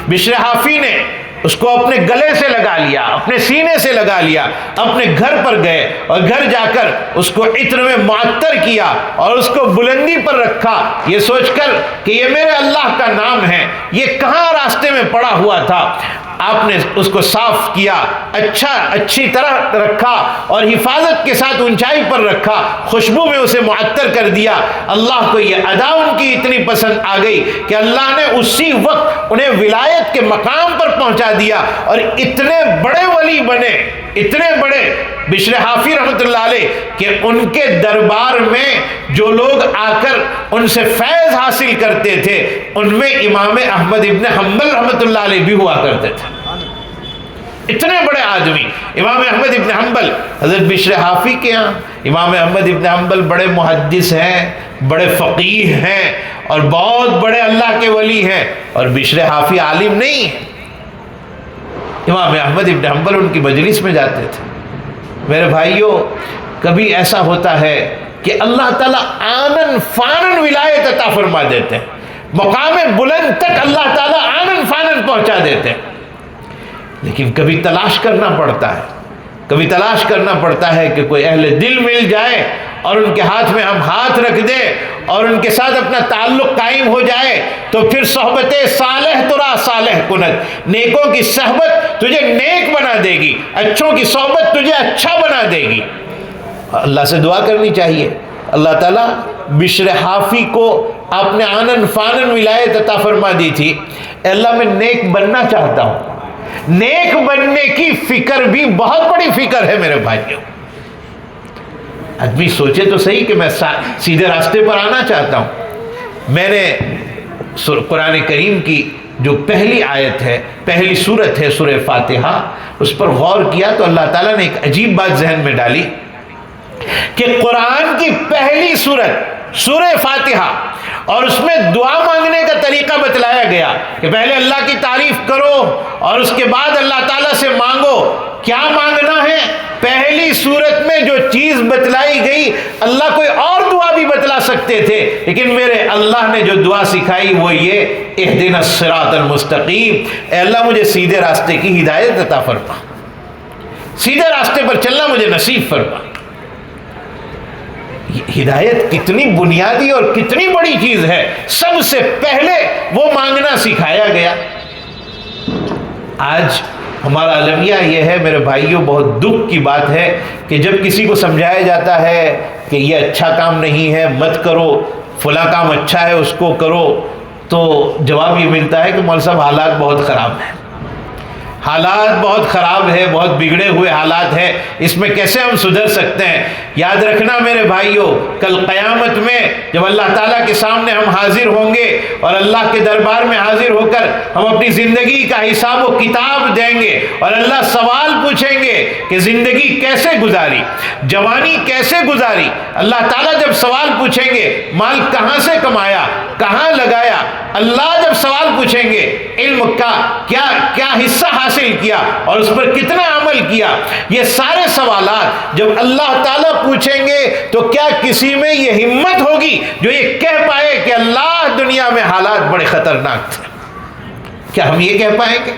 بشر حافی نے اس کو اپنے گلے سے لگا لیا، اپنے سینے سے لگا لیا، اپنے گھر پر گئے اور گھر جا کر اس کو عطر میں معطر کیا اور اس کو بلندی پر رکھا، یہ سوچ کر کہ یہ میرے اللہ کا نام ہے، یہ کہاں راستے میں پڑا ہوا تھا۔ آپ نے اس کو صاف کیا، اچھی طرح رکھا اور حفاظت کے ساتھ اونچائی پر رکھا، خوشبو میں اسے معطر کر دیا۔ اللہ کو یہ ادا ان کی اتنی پسند آ گئی کہ اللہ نے اسی وقت انہیں ولایت کے مقام پر پہنچا دیا اور اتنے بڑے ولی بنے، اتنے بڑے بشر حافی رحمۃ اللہ علیہ کہ ان کے دربار میں جو لوگ آ کر ان سے فیض حاصل کرتے تھے ان میں امام احمد ابن حنبل رحمۃ اللہ علیہ بھی ہوا کرتے تھے۔ اتنے بڑے آدمی امام احمد ابن حنبل، حضرت بشر حافی کے ہاں امام احمد ابن حنبل بڑے محدث ہیں، بڑے فقیہ ہیں اور بہت بڑے اللہ کے ولی ہیں، اور بشر حافی عالم نہیں ہے۔ امام احمد ابن حنبل ان کی مجلس میں جاتے تھے۔ میرے بھائیوں، کبھی ایسا ہوتا ہے کہ اللہ تعالیٰ آنن فانن ولایت عطا فرما دیتے ہیں، مقام بلند تک اللہ تعالیٰ آنن فانن پہنچا دیتے ہیں، لیکن کبھی تلاش کرنا پڑتا ہے، کبھی تلاش کرنا پڑتا ہے کہ کوئی اہل دل مل جائے اور ان کے ہاتھ میں ہم ہاتھ رکھ دیں اور ان کے ساتھ اپنا تعلق قائم ہو جائے تو پھر صحبت صالح ترا صالح کند، نیکوں کی صحبت تجھے نیک بنا دے گی، اچھوں کی صحبت تجھے اچھا بنا دے گی۔ اللہ سے دعا کرنی چاہیے. اللہ تعالیٰ بشر حافی کو آپ نے آنن فانن ولایت عطا فرما دی تھی. اے اللہ میں نیک بننا چاہتا ہوں. نیک بننے کی فکر بھی بہت بڑی فکر ہے میرے بھائیوں. آدمی سوچے تو صحیح کہ میں سیدھے راستے پر آنا چاہتا ہوں. میں نے قرآن کریم کی جو پہلی آیت ہے، پہلی سورت ہے سورہ فاتحہ، اس پر غور کیا تو اللہ تعالیٰ نے ایک عجیب بات ذہن میں ڈالی کہ قرآن کی پہلی سورت سورہ فاتحہ اور اس میں دعا مانگنے کا طریقہ بتلایا گیا کہ پہلے اللہ کی تعریف کرو اور اس کے بعد اللہ تعالیٰ سے مانگو. کیا مانگنا ہے؟ پہلی سورت میں جو چیز بتلائی گئی، اللہ کوئی اور دعا بھی بتلا سکتے تھے، لیکن میرے اللہ نے جو دعا سکھائی وہ یہ، اہدنا الصراط المستقیم، اے اللہ مجھے سیدھے راستے کی ہدایت عطا فرما، سیدھے راستے پر چلنا مجھے نصیب فرما. ہدایت کتنی بنیادی اور کتنی بڑی چیز ہے، سب سے پہلے وہ مانگنا سکھایا گیا. آج ہمارا المیہ یہ ہے میرے بھائیوں، بہت دکھ کی بات ہے کہ جب کسی کو سمجھایا جاتا ہے کہ یہ اچھا کام نہیں ہے مت کرو، فلاں کام اچھا ہے اس کو کرو، تو جواب یہ ملتا ہے کہ مول صاحب حالات بہت خراب ہیں، حالات بہت خراب ہے، بہت بگڑے ہوئے حالات ہیں، اس میں کیسے ہم سدھر سکتے ہیں. یاد رکھنا میرے بھائیوں، کل قیامت میں جب اللہ تعالیٰ کے سامنے ہم حاضر ہوں گے اور اللہ کے دربار میں حاضر ہو کر ہم اپنی زندگی کا حساب و کتاب دیں گے اور اللہ سوال پوچھیں گے کہ زندگی کیسے گزاری، جوانی کیسے گزاری. اللہ تعالیٰ جب سوال پوچھیں گے مال کہاں سے کمایا، کہاں لگایا، اللہ جب سوال پوچھیں گے علم کا کیا حصہ حاصل کیا اور اس پر کتنا عمل کیا، یہ سارے سوالات جب اللہ تعالیٰ پوچھیں گے تو کیا کسی میں یہ ہمت ہوگی جو یہ کہہ پائے کہ اللہ دنیا میں حالات بڑے خطرناک تھے؟ کیا ہم یہ کہہ پائیں گے؟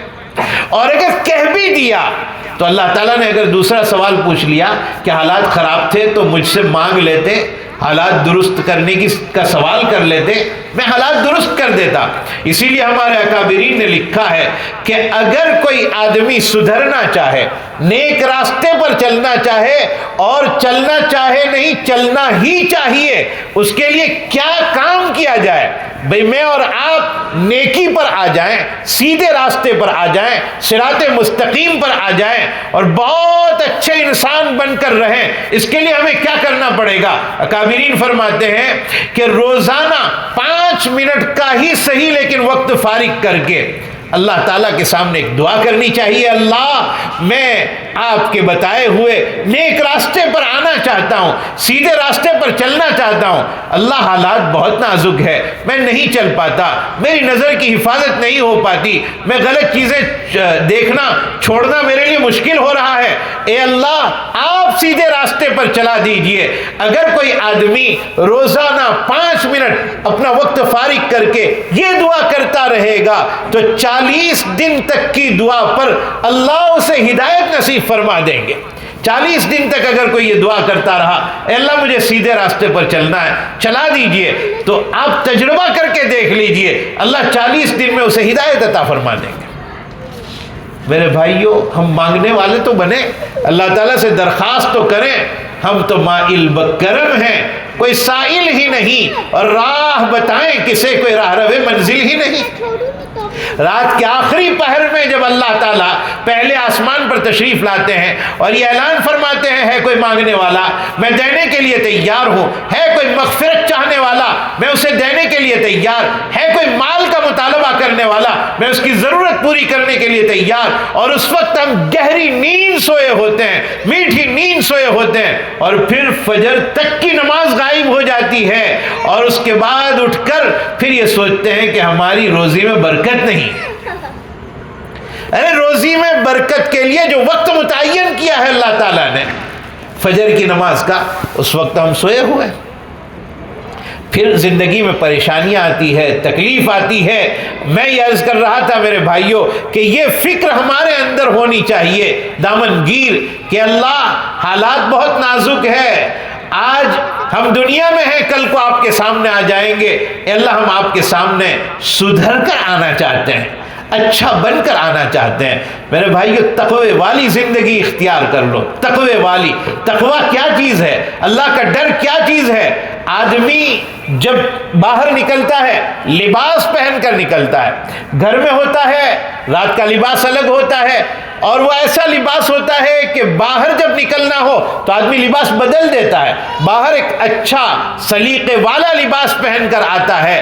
اور اگر کہہ بھی دیا تو اللہ تعالیٰ نے اگر دوسرا سوال پوچھ لیا کہ حالات خراب تھے تو مجھ سے مانگ لیتے، حالات درست کرنے کا سوال کر لیتے، میں حالات درست کر دیتا. اسی لیے ہمارے اکابرین نے لکھا ہے کہ اگر کوئی آدمی سدھرنا چاہے، نیک راستے پر چلنا چاہے، اور چلنا چاہے نہیں چلنا ہی چاہیے، اس کے لیے کیا کام کیا جائے؟ بھئی میں اور آپ نیکی پر آ جائیں، سیدھے راستے پر آ جائیں، صراط مستقیم پر آ جائیں اور بہت اچھے انسان بن کر رہیں. اس کے لیے ہمیں کیا کرنا پڑے گا؟ اکابرین فرماتے ہیں کہ روزانہ 5 منٹ کا ہی صحیح لیکن وقت فارغ کر کے اللہ تعالیٰ کے سامنے ایک دعا کرنی چاہیے. اللہ میں آپ کے بتائے ہوئے نیک راستے پر آنا چاہتا ہوں، سیدھے راستے پر چلنا چاہتا ہوں. اللہ حالات بہت نازک ہے، میں نہیں چل پاتا، میری نظر کی حفاظت نہیں ہو پاتی، میں غلط چیزیں دیکھنا چھوڑنا میرے لیے مشکل ہو رہا ہے. اے اللہ آپ سیدھے راستے پر چلا دیجئے. اگر کوئی آدمی روزانہ 5 منٹ اپنا وقت فارغ کر کے یہ دعا کرتا رہے گا تو 40 دن تک کی دعا پر اللہ اسے ہدایت نصیب فرما دیں گے. 40 دن تک اگر کوئی یہ دعا کرتا رہا اے اللہ مجھے سیدھے راستے پر چلنا ہے، چلا دیجئے، تو آپ تجربہ کر کے دیکھ لیجئے اللہ 40 دن میں اسے ہدایت عطا فرما دیں گے. میرے بھائیوں، ہم مانگنے والے تو بنے، اللہ تعالیٰ سے درخواست تو کریں. ہم تو مائل بکرم ہیں، کوئی سائل ہی نہیں، اور راہ بتائیں کسے، کوئی راہ رو منزل ہی نہیں. رات کے آخری پہر میں جب اللہ تعالیٰ پہلے آسمان پر تشریف لاتے ہیں اور یہ اعلان فرماتے ہیں ہے کوئی مانگنے والا میں دینے کے لیے تیار ہوں، ہے کوئی مغفرت چاہنے والا میں اسے دینے کے لیے تیار، ہے کوئی مال کا مطالبہ کرنے والا میں اس کی ضرورت پوری کرنے کے لیے تیار. اور اس وقت ہم گہری نیند سوئے ہوتے ہیں، میٹھی نیند سوئے ہوتے ہیں، اور پھر فجر تک کی نماز غائب ہو جاتی ہے، اور اس کے بعد اٹھ کر پھر یہ سوچتے ہیں کہ ہماری روزی میں برکت نہیں. ارے روزی میں برکت کے لیے جو وقت متعین کیا ہے اللہ تعالیٰ نے فجر کی نماز کا، اس وقت ہم سوئے ہوئے. پھر زندگی میں پریشانیاں آتی ہے، تکلیف آتی ہے. میں یہ عرض کر رہا تھا میرے بھائیوں کہ یہ فکر ہمارے اندر ہونی چاہیے دامن گیر کہ اللہ حالات بہت نازک ہے، آج ہم دنیا میں ہیں، کل کو آپ کے سامنے آ جائیں گے. اے اللہ ہم آپ کے سامنے سدھر کر آنا چاہتے ہیں، اچھا بن کر آنا چاہتے ہیں، میرے بھائیو تقوی والی زندگی اختیار کر لو۔ تقوی والی، تقوی کیا چیز ہے، اللہ کا ڈر کیا چیز ہے؟ آدمی جب باہر نکلتا ہے لباس پہن کر نکلتا ہے، گھر میں ہوتا ہے رات کا لباس الگ ہوتا ہے، اور وہ ایسا لباس ہوتا ہے کہ باہر جب نکلنا ہو تو آدمی لباس بدل دیتا ہے، باہر ایک اچھا سلیقے والا لباس پہن کر آتا ہے۔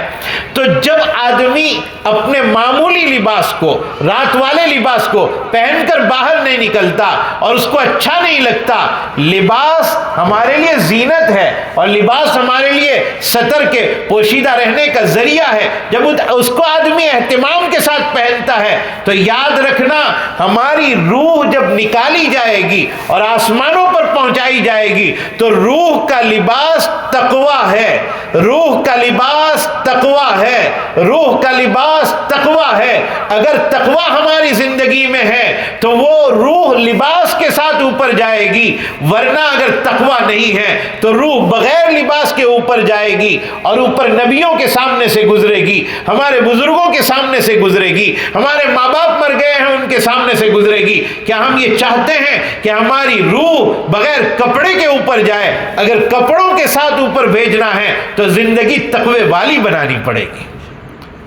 تو جب آدمی اپنے معمولی لباس کو، رات والے لباس کو پہن کر باہر نہیں نکلتا اور اس کو اچھا نہیں لگتا، لباس ہمارے لیے زینت ہے اور لباس ہمارے لیے ستر کے پوشیدہ رہنے کا ذریعہ ہے، جب اس کو آدمی اہتمام کے ساتھ پہنتا ہے تو یاد رکھنا ہماری روح جب نکالی جائے گی اور آسمانوں پر پہنچائی جائے گی تو روح کا لباس تقوی ہے، روح کا لباس تقوی ہے، روح کا لباس تقوی ہے۔ اگر تقوی ہماری زندگی میں ہے تو وہ روح لباس کے ساتھ اوپر جائے گی، ورنہ اگر تقوی نہیں ہے تو روح بغیر لباس کے اوپر جائے گی اور اوپر نبیوں کے سامنے سے گزرے گی، ہمارے بزرگوں کے سامنے سے گزرے گی، ہمارے ماں باپ مر گئے ہیں ان کے سامنے سے گزرے گی۔ کیا ہم یہ چاہتے ہیں کہ ہماری روح بغیر کپڑے کے اوپر جائے؟ اگر کپڑوں کے ساتھ اوپر بھیجنا ہے تو زندگی تقوی والی بنانی پڑے گی۔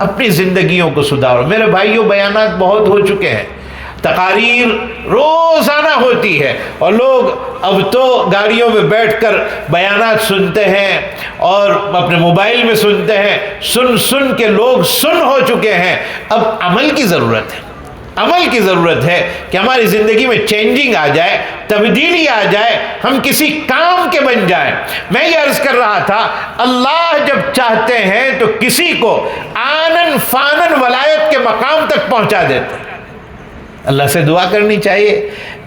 اپنی زندگیوں کو سدھارو میرے بھائیوں، بیانات بہت ہو چکے ہیں، تقاریر روزانہ ہوتی ہے اور لوگ اب تو گاڑیوں میں بیٹھ کر بیانات سنتے ہیں اور اپنے موبائل میں سنتے ہیں، سن کے لوگ سن ہو چکے ہیں۔ اب عمل کی ضرورت ہے، عمل کی ضرورت ہے کہ ہماری زندگی میں چینجنگ آ جائے، تبدیلی آ جائے، ہم کسی کام کے بن جائیں۔ میں یہ عرض کر رہا تھا، اللہ جب چاہتے ہیں تو کسی کو آنن فانن ولایت کے مقام تک پہنچا دیتے ہیں۔ اللہ سے دعا کرنی چاہیے،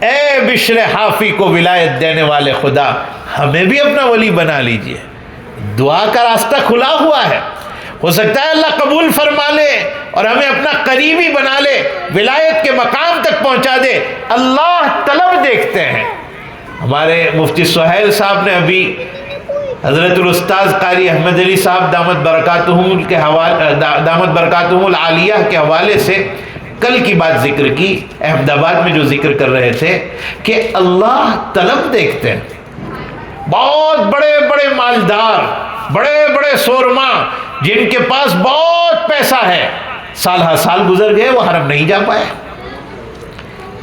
اے بشر حافی کو ولایت دینے والے خدا، ہمیں بھی اپنا ولی بنا لیجئے۔ دعا کا راستہ کھلا ہوا ہے، ہو سکتا ہے اللہ قبول فرما لے اور ہمیں اپنا قریبی بنا لے، ولایت کے مقام تک پہنچا دے۔ اللہ طلب دیکھتے ہیں۔ ہمارے مفتی سہیل صاحب نے ابھی حضرت الاستاذ قاری احمد علی صاحب دامت برکاتہم العالیہ کے حوالے سے کل کی بات ذکر کی، احمد آباد میں جو ذکر کر رہے تھے کہ اللہ طلب دیکھتے ہیں۔ بہت بڑے بڑے مالدار، بڑے بڑے سورما جن کے پاس بہت پیسہ ہے، سال ہر سال گزر گئے، وہ حرم نہیں جا پائے،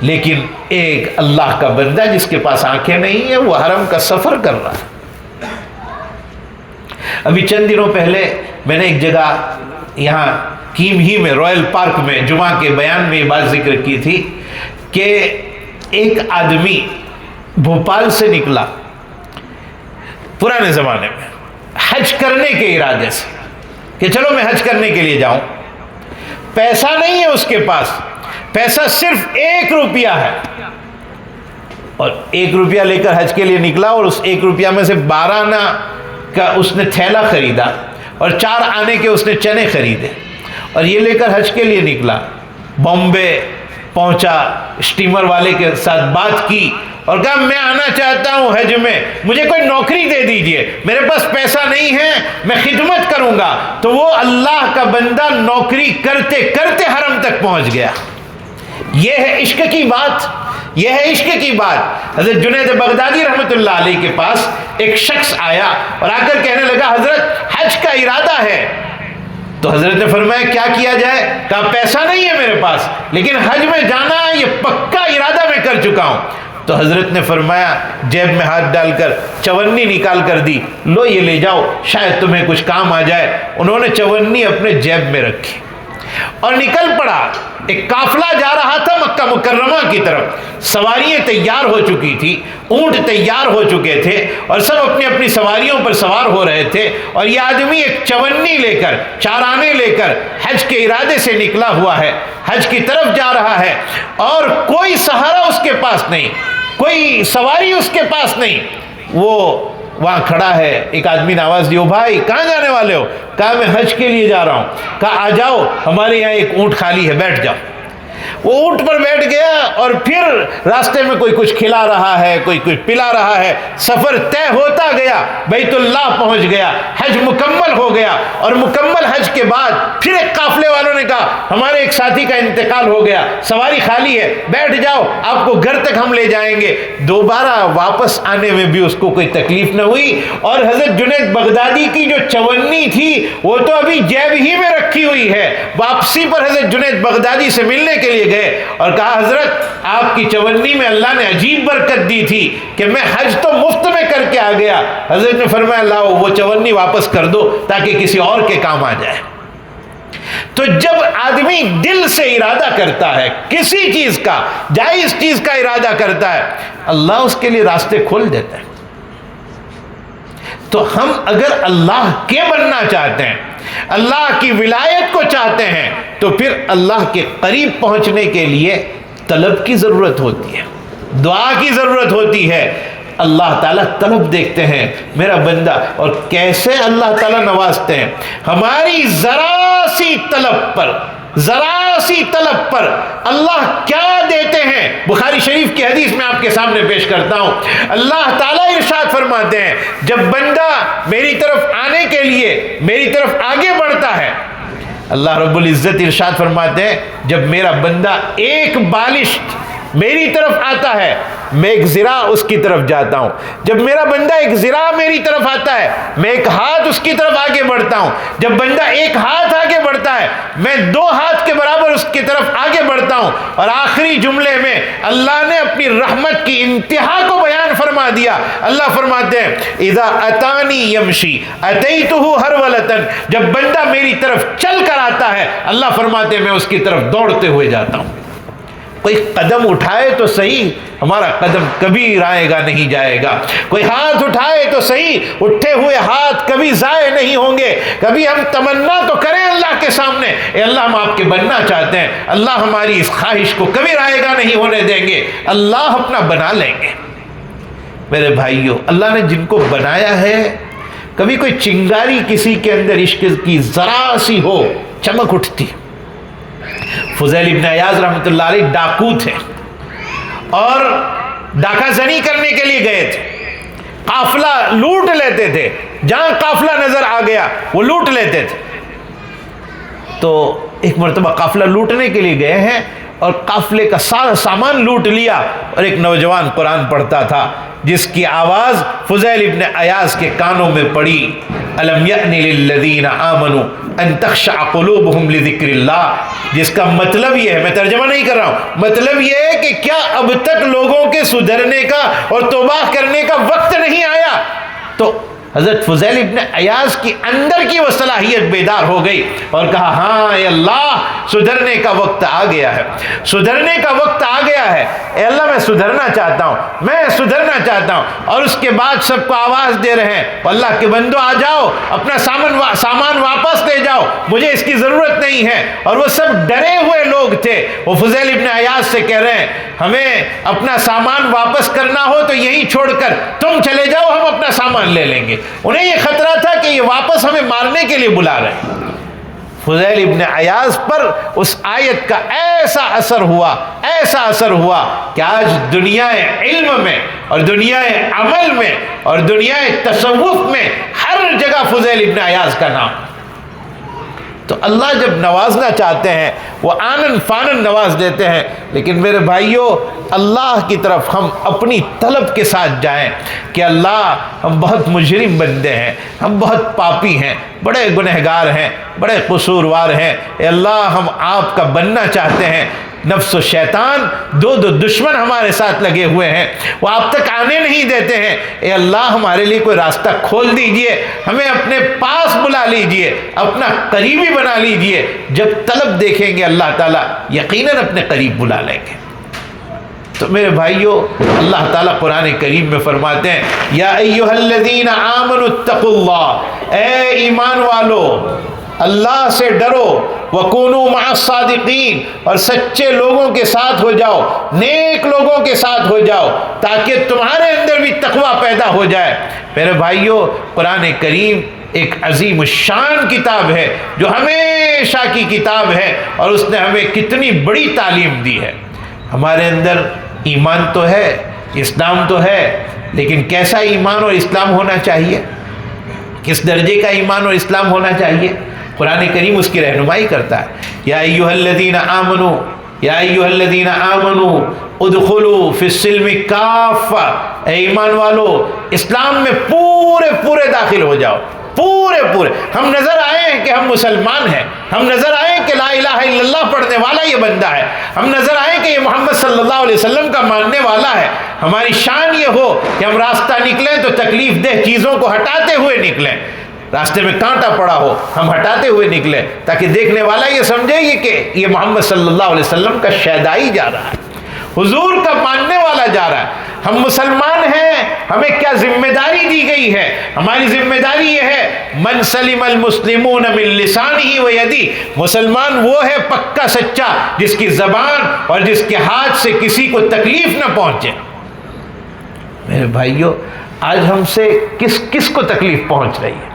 لیکن ایک اللہ کا بندہ جس کے پاس آنکھیں نہیں ہیں وہ حرم کا سفر کر رہا ہے۔ ابھی چند دنوں پہلے میں نے ایک جگہ یہاں کیم ہی میں رائل پارک میں جمعہ کے بیان میں یہ بات ذکر کی تھی کہ ایک آدمی بھوپال سے نکلا پرانے زمانے میں حج کرنے کے ارادے سے کہ چلو میں حج کرنے کے لیے جاؤں، پیسہ نہیں ہے اس کے پاس، پیسہ صرف 1 روپیہ ہے، اور 1 روپیہ لے کر حج کے لیے نکلا، اور اس 1 روپیہ میں سے 12 آنا کا اس نے تھیلا خریدا اور 4 آنے کے اس نے چنے خریدے، اور یہ لے کر حج کے لیے نکلا۔ بامبے پہنچا، اسٹیمر والے کے ساتھ بات کی اور کہا میں آنا چاہتا ہوں حج میں، مجھے کوئی نوکری دے دیجئے، میرے پاس پیسہ نہیں ہے، میں خدمت کروں گا۔ تو وہ اللہ کا بندہ نوکری کرتے کرتے حرم تک پہنچ گیا۔ یہ ہے عشق کی بات، یہ ہے عشق کی بات۔ حضرت جنید بغدادی رحمۃ اللہ علیہ کے پاس ایک شخص آیا اور آ کر کہنے لگا حضرت حج کا ارادہ ہے۔ تو حضرت نے فرمایا کیا کیا جائے؟ کہا پیسہ نہیں ہے میرے پاس، لیکن حج میں جانا ہے، یہ پکا ارادہ میں کر چکا ہوں۔ تو حضرت نے فرمایا جیب میں ہاتھ ڈال کر چونی نکال کر دی، لو یہ لے جاؤ، شاید تمہیں کچھ کام آ جائے۔ انہوں نے چونی اپنے جیب میں رکھی اور نکل پڑا۔ ایک قافلہ جا رہا تھا مکہ مکرمہ کی طرف، سواریاں تیار ہو چکی تھی، اونٹ تیار ہو چکے تھے اور سب اپنی اپنی سواریوں پر سوار ہو رہے تھے، اور یہ آدمی ایک چونی لے کر، 4 آنے لے کر حج کے ارادے سے نکلا ہوا ہے، حج کی طرف جا رہا ہے، اور کوئی سہارا اس کے پاس نہیں، کوئی سواری اس کے پاس نہیں۔ وہ وہاں کھڑا ہے، ایک آدمی نے آواز دی، بھائی کہاں جانے والے ہو؟ کہا میں حج کے لیے جا رہا ہوں۔ کہا آ جاؤ، ہمارے یہاں ایک اونٹ خالی ہے، بیٹھ جاؤ۔ وہ اونٹ پر بیٹھ گیا اور پھر راستے میں کوئی کچھ کھلا رہا ہے، کوئی کچھ پلا رہا ہے، سفر طے ہوتا گیا، بیت اللہ پہنچ گیا، حج مکمل ہو گیا، اور مکمل حج کے بعد پھر ایک قافلے والوں نے کہا ہمارے ایک ساتھی کا انتقال ہو گیا، سواری خالی ہے، بیٹھ جاؤ، آپ کو گھر تک ہم لے جائیں گے۔ دوبارہ واپس آنے میں بھی اس کو کوئی تکلیف نہ ہوئی، اور حضرت جنید بغدادی کی جو چونی تھی وہ تو ابھی جیب ہی میں رکھی ہوئی ہے۔ واپسی پر حضرت جنید بغدادی سے ملنے کے لیے گئے اور کہا حضرت آپ کی چونی میں اللہ نے عجیب برکت دی تھی کہ میں حج تو مفت میں کر کے آ گیا۔ حضرت نے فرمایا لاؤ وہ چونی واپس کر دو تاکہ کسی اور کے کام آ جائے۔ تو جب آدمی دل سے ارادہ کرتا ہے کسی چیز کا، جائز چیز کا ارادہ کرتا ہے، اللہ اس کے لیے راستے کھول دیتا ہے۔ تو ہم اگر اللہ کے بننا چاہتے ہیں، اللہ کی ولایت کو چاہتے ہیں، تو پھر اللہ کے قریب پہنچنے کے لیے طلب کی ضرورت ہوتی ہے، دعا کی ضرورت ہوتی ہے۔ اللہ تعالیٰ طلب دیکھتے ہیں میرا بندہ، اور کیسے اللہ تعالیٰ نوازتے ہیں ہماری ذرا سی طلب پر اللہ کیا دیتے ہیں۔ بخاری شریف کی حدیث میں آپ کے سامنے پیش کرتا ہوں، اللہ تعالیٰ ارشاد فرماتے ہیں جب بندہ میری طرف آنے کے لیے میری طرف آگے بڑھتا ہے، اللہ رب العزت ارشاد فرماتے ہیں جب میرا بندہ ایک بالشت میری طرف آتا ہے میں ایک ذراع اس کی طرف جاتا ہوں، جب میرا بندہ ایک ذراع میری طرف آتا ہے میں ایک ہاتھ اس کی طرف آگے بڑھتا ہوں، جب بندہ ایک ہاتھ آگے بڑھتا ہے میں 2 ہاتھ کے برابر اس کی طرف آگے بڑھتا ہوں۔ اور آخری جملے میں اللہ نے اپنی رحمت کی انتہا کو بیان فرما دیا۔ اللہ فرماتے ہیں اذا اتانی یمشی اتیتہ ہرولۃ، جب بندہ میری طرف چل کر آتا ہے اللہ فرماتے ہیں میں اس کی طرف دوڑتے ہوئے جاتا ہوں۔ کوئی قدم اٹھائے تو صحیح، ہمارا قدم کبھی رائے گا نہیں جائے گا، کوئی ہاتھ اٹھائے تو صحیح، اٹھے ہوئے ہاتھ کبھی ضائع نہیں ہوں گے۔ کبھی ہم تمنا تو کریں اللہ کے سامنے، اے اللہ ہم آپ کے بننا چاہتے ہیں، اللہ ہماری اس خواہش کو کبھی رائے گا نہیں ہونے دیں گے، اللہ اپنا بنا لیں گے۔ میرے بھائیوں، اللہ نے جن کو بنایا ہے، کبھی کوئی چنگاری کسی کے اندر عشق کی ذرا سی ہو چمک اٹھتی۔ فضیل ابن عیاض رحمۃ اللہ علیہ ڈاکو تھے اور ڈاکہ زنی کرنے کے لیے گئے تھے، قافلہ لوٹ لیتے تھے، جہاں قافلہ نظر آ گیا وہ لوٹ لیتے تھے۔ تو ایک مرتبہ قافلہ لوٹنے کے لیے گئے ہیں اور قافلے کا سارا سامان لوٹ لیا، اور ایک نوجوان قرآن پڑھتا تھا جس کی آواز فضیل ابن عیاض کے کانوں میں پڑی، الم یأن للذین آمنوا ان تخشع قلوبہم لذکر اللہ، جس کا مطلب یہ ہے، میں ترجمہ نہیں کر رہا ہوں، مطلب یہ ہے کہ کیا اب تک لوگوں کے سدھرنے کا اور توبہ کرنے کا وقت نہیں آیا؟ تو حضرت فضیل ابن عیاض کی اندر کی وہ صلاحیت بیدار ہو گئی اور کہا ہاں اے اللہ سدھرنے کا وقت آ گیا ہے، سدھرنے کا وقت آ گیا ہے، اے اللہ میں سدھرنا چاہتا ہوں، میں سدھرنا چاہتا ہوں۔ اور اس کے بعد سب کو آواز دے رہے ہیں اللہ کے بندو آ جاؤ، اپنا سامان واپس لے جاؤ، مجھے اس کی ضرورت نہیں ہے۔ اور وہ سب ڈرے ہوئے لوگ تھے، وہ فضیل ابن عیاض سے کہہ رہے ہیں ہمیں اپنا سامان واپس کرنا ہو تو یہی چھوڑ کر تم چلے جاؤ، ہم اپنا سامان لے لیں گے۔ انہیں یہ خطرہ تھا کہ یہ واپس ہمیں مارنے کے لیے بلا رہے ہیں۔ فضیل ابن عیاض پر اس آیت کا ایسا اثر ہوا کہ آج دنیا علم میں اور دنیا عمل میں اور دنیا تصوف میں ہر جگہ فضیل ابن عیاض کا نام۔ تو اللہ جب نوازنا چاہتے ہیں وہ آنن فانن نواز دیتے ہیں، لیکن میرے بھائیوں اللہ کی طرف ہم اپنی طلب کے ساتھ جائیں کہ اللہ ہم بہت مجرم بندے ہیں، ہم بہت پاپی ہیں، بڑے گنہگار ہیں، بڑے قصوروار ہیں، اے اللہ ہم آپ کا بننا چاہتے ہیں۔ نفس و شیطان دو دشمن ہمارے ساتھ لگے ہوئے ہیں، وہ آپ تک آنے نہیں دیتے ہیں، اے اللہ ہمارے لیے کوئی راستہ کھول دیجئے، ہمیں اپنے پاس بلا لیجئے، اپنا قریبی بنا لیجئے۔ جب طلب دیکھیں گے اللہ تعالیٰ یقیناً اپنے قریب بلا لیں گے۔ تو میرے بھائیوں اللہ تعالیٰ قرآن کریم میں فرماتے ہیں یا ایھا الذین آمنوا اتقوا اللہ، اے ایمان والو اللہ سے ڈرو، وَكُونُوا مَعَ الصَّادِقِينَ، اور سچے لوگوں کے ساتھ ہو جاؤ، نیک لوگوں کے ساتھ ہو جاؤ، تاکہ تمہارے اندر بھی تقویٰ پیدا ہو جائے۔ میرے بھائیوں، قرآن کریم ایک عظیم الشان کتاب ہے جو ہمیشہ کی کتاب ہے، اور اس نے ہمیں کتنی بڑی تعلیم دی ہے۔ ہمارے اندر ایمان تو ہے، اسلام تو ہے، لیکن کیسا ایمان اور اسلام ہونا چاہیے، کس درجے کا ایمان اور اسلام ہونا چاہیے، قرآن کریم اس کی رہنمائی کرتا ہے۔ یا ایھا الذین آمنوا، یا ایھا الذین آمنوا ادخلوا فی السلم کافہ، اے ایمان والو اسلام میں پورے پورے داخل ہو جاؤ، پورے پورے۔ ہم نظر آئے ہیں کہ ہم مسلمان ہیں، ہم نظر آئے کہ لا الہ الا اللہ پڑھنے والا یہ بندہ ہے، ہم نظر آئے کہ یہ محمد صلی اللہ علیہ وسلم کا ماننے والا ہے۔ ہماری شان یہ ہو کہ ہم راستہ نکلیں تو تکلیف دہ چیزوں کو ہٹاتے ہوئے نکلیں، راستے میں کانٹا پڑا ہو ہم ہٹاتے ہوئے نکلیں، تاکہ دیکھنے والا یہ سمجھے کہ یہ محمد صلی اللہ علیہ وسلم کا شیدائی جا رہا ہے، حضور کا ماننے والا جا رہا ہے۔ ہم مسلمان ہیں، ہمیں کیا ذمہ داری دی گئی ہے؟ ہماری ذمہ داری یہ ہے من سلم المسلمون من لسانہ و یدہ، مسلمان وہ ہے پکا سچا جس کی زبان اور جس کے ہاتھ سے کسی کو تکلیف نہ پہنچے۔ میرے بھائیوں، آج ہم سے کس کس کو تکلیف پہنچ رہی ہے؟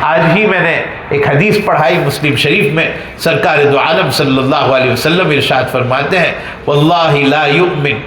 آج ہی میں نے ایک حدیث پڑھائی مسلم شریف میں، سرکار دو عالم صلی اللہ علیہ وسلم ارشاد فرماتے ہیں واللہ لا یؤمن،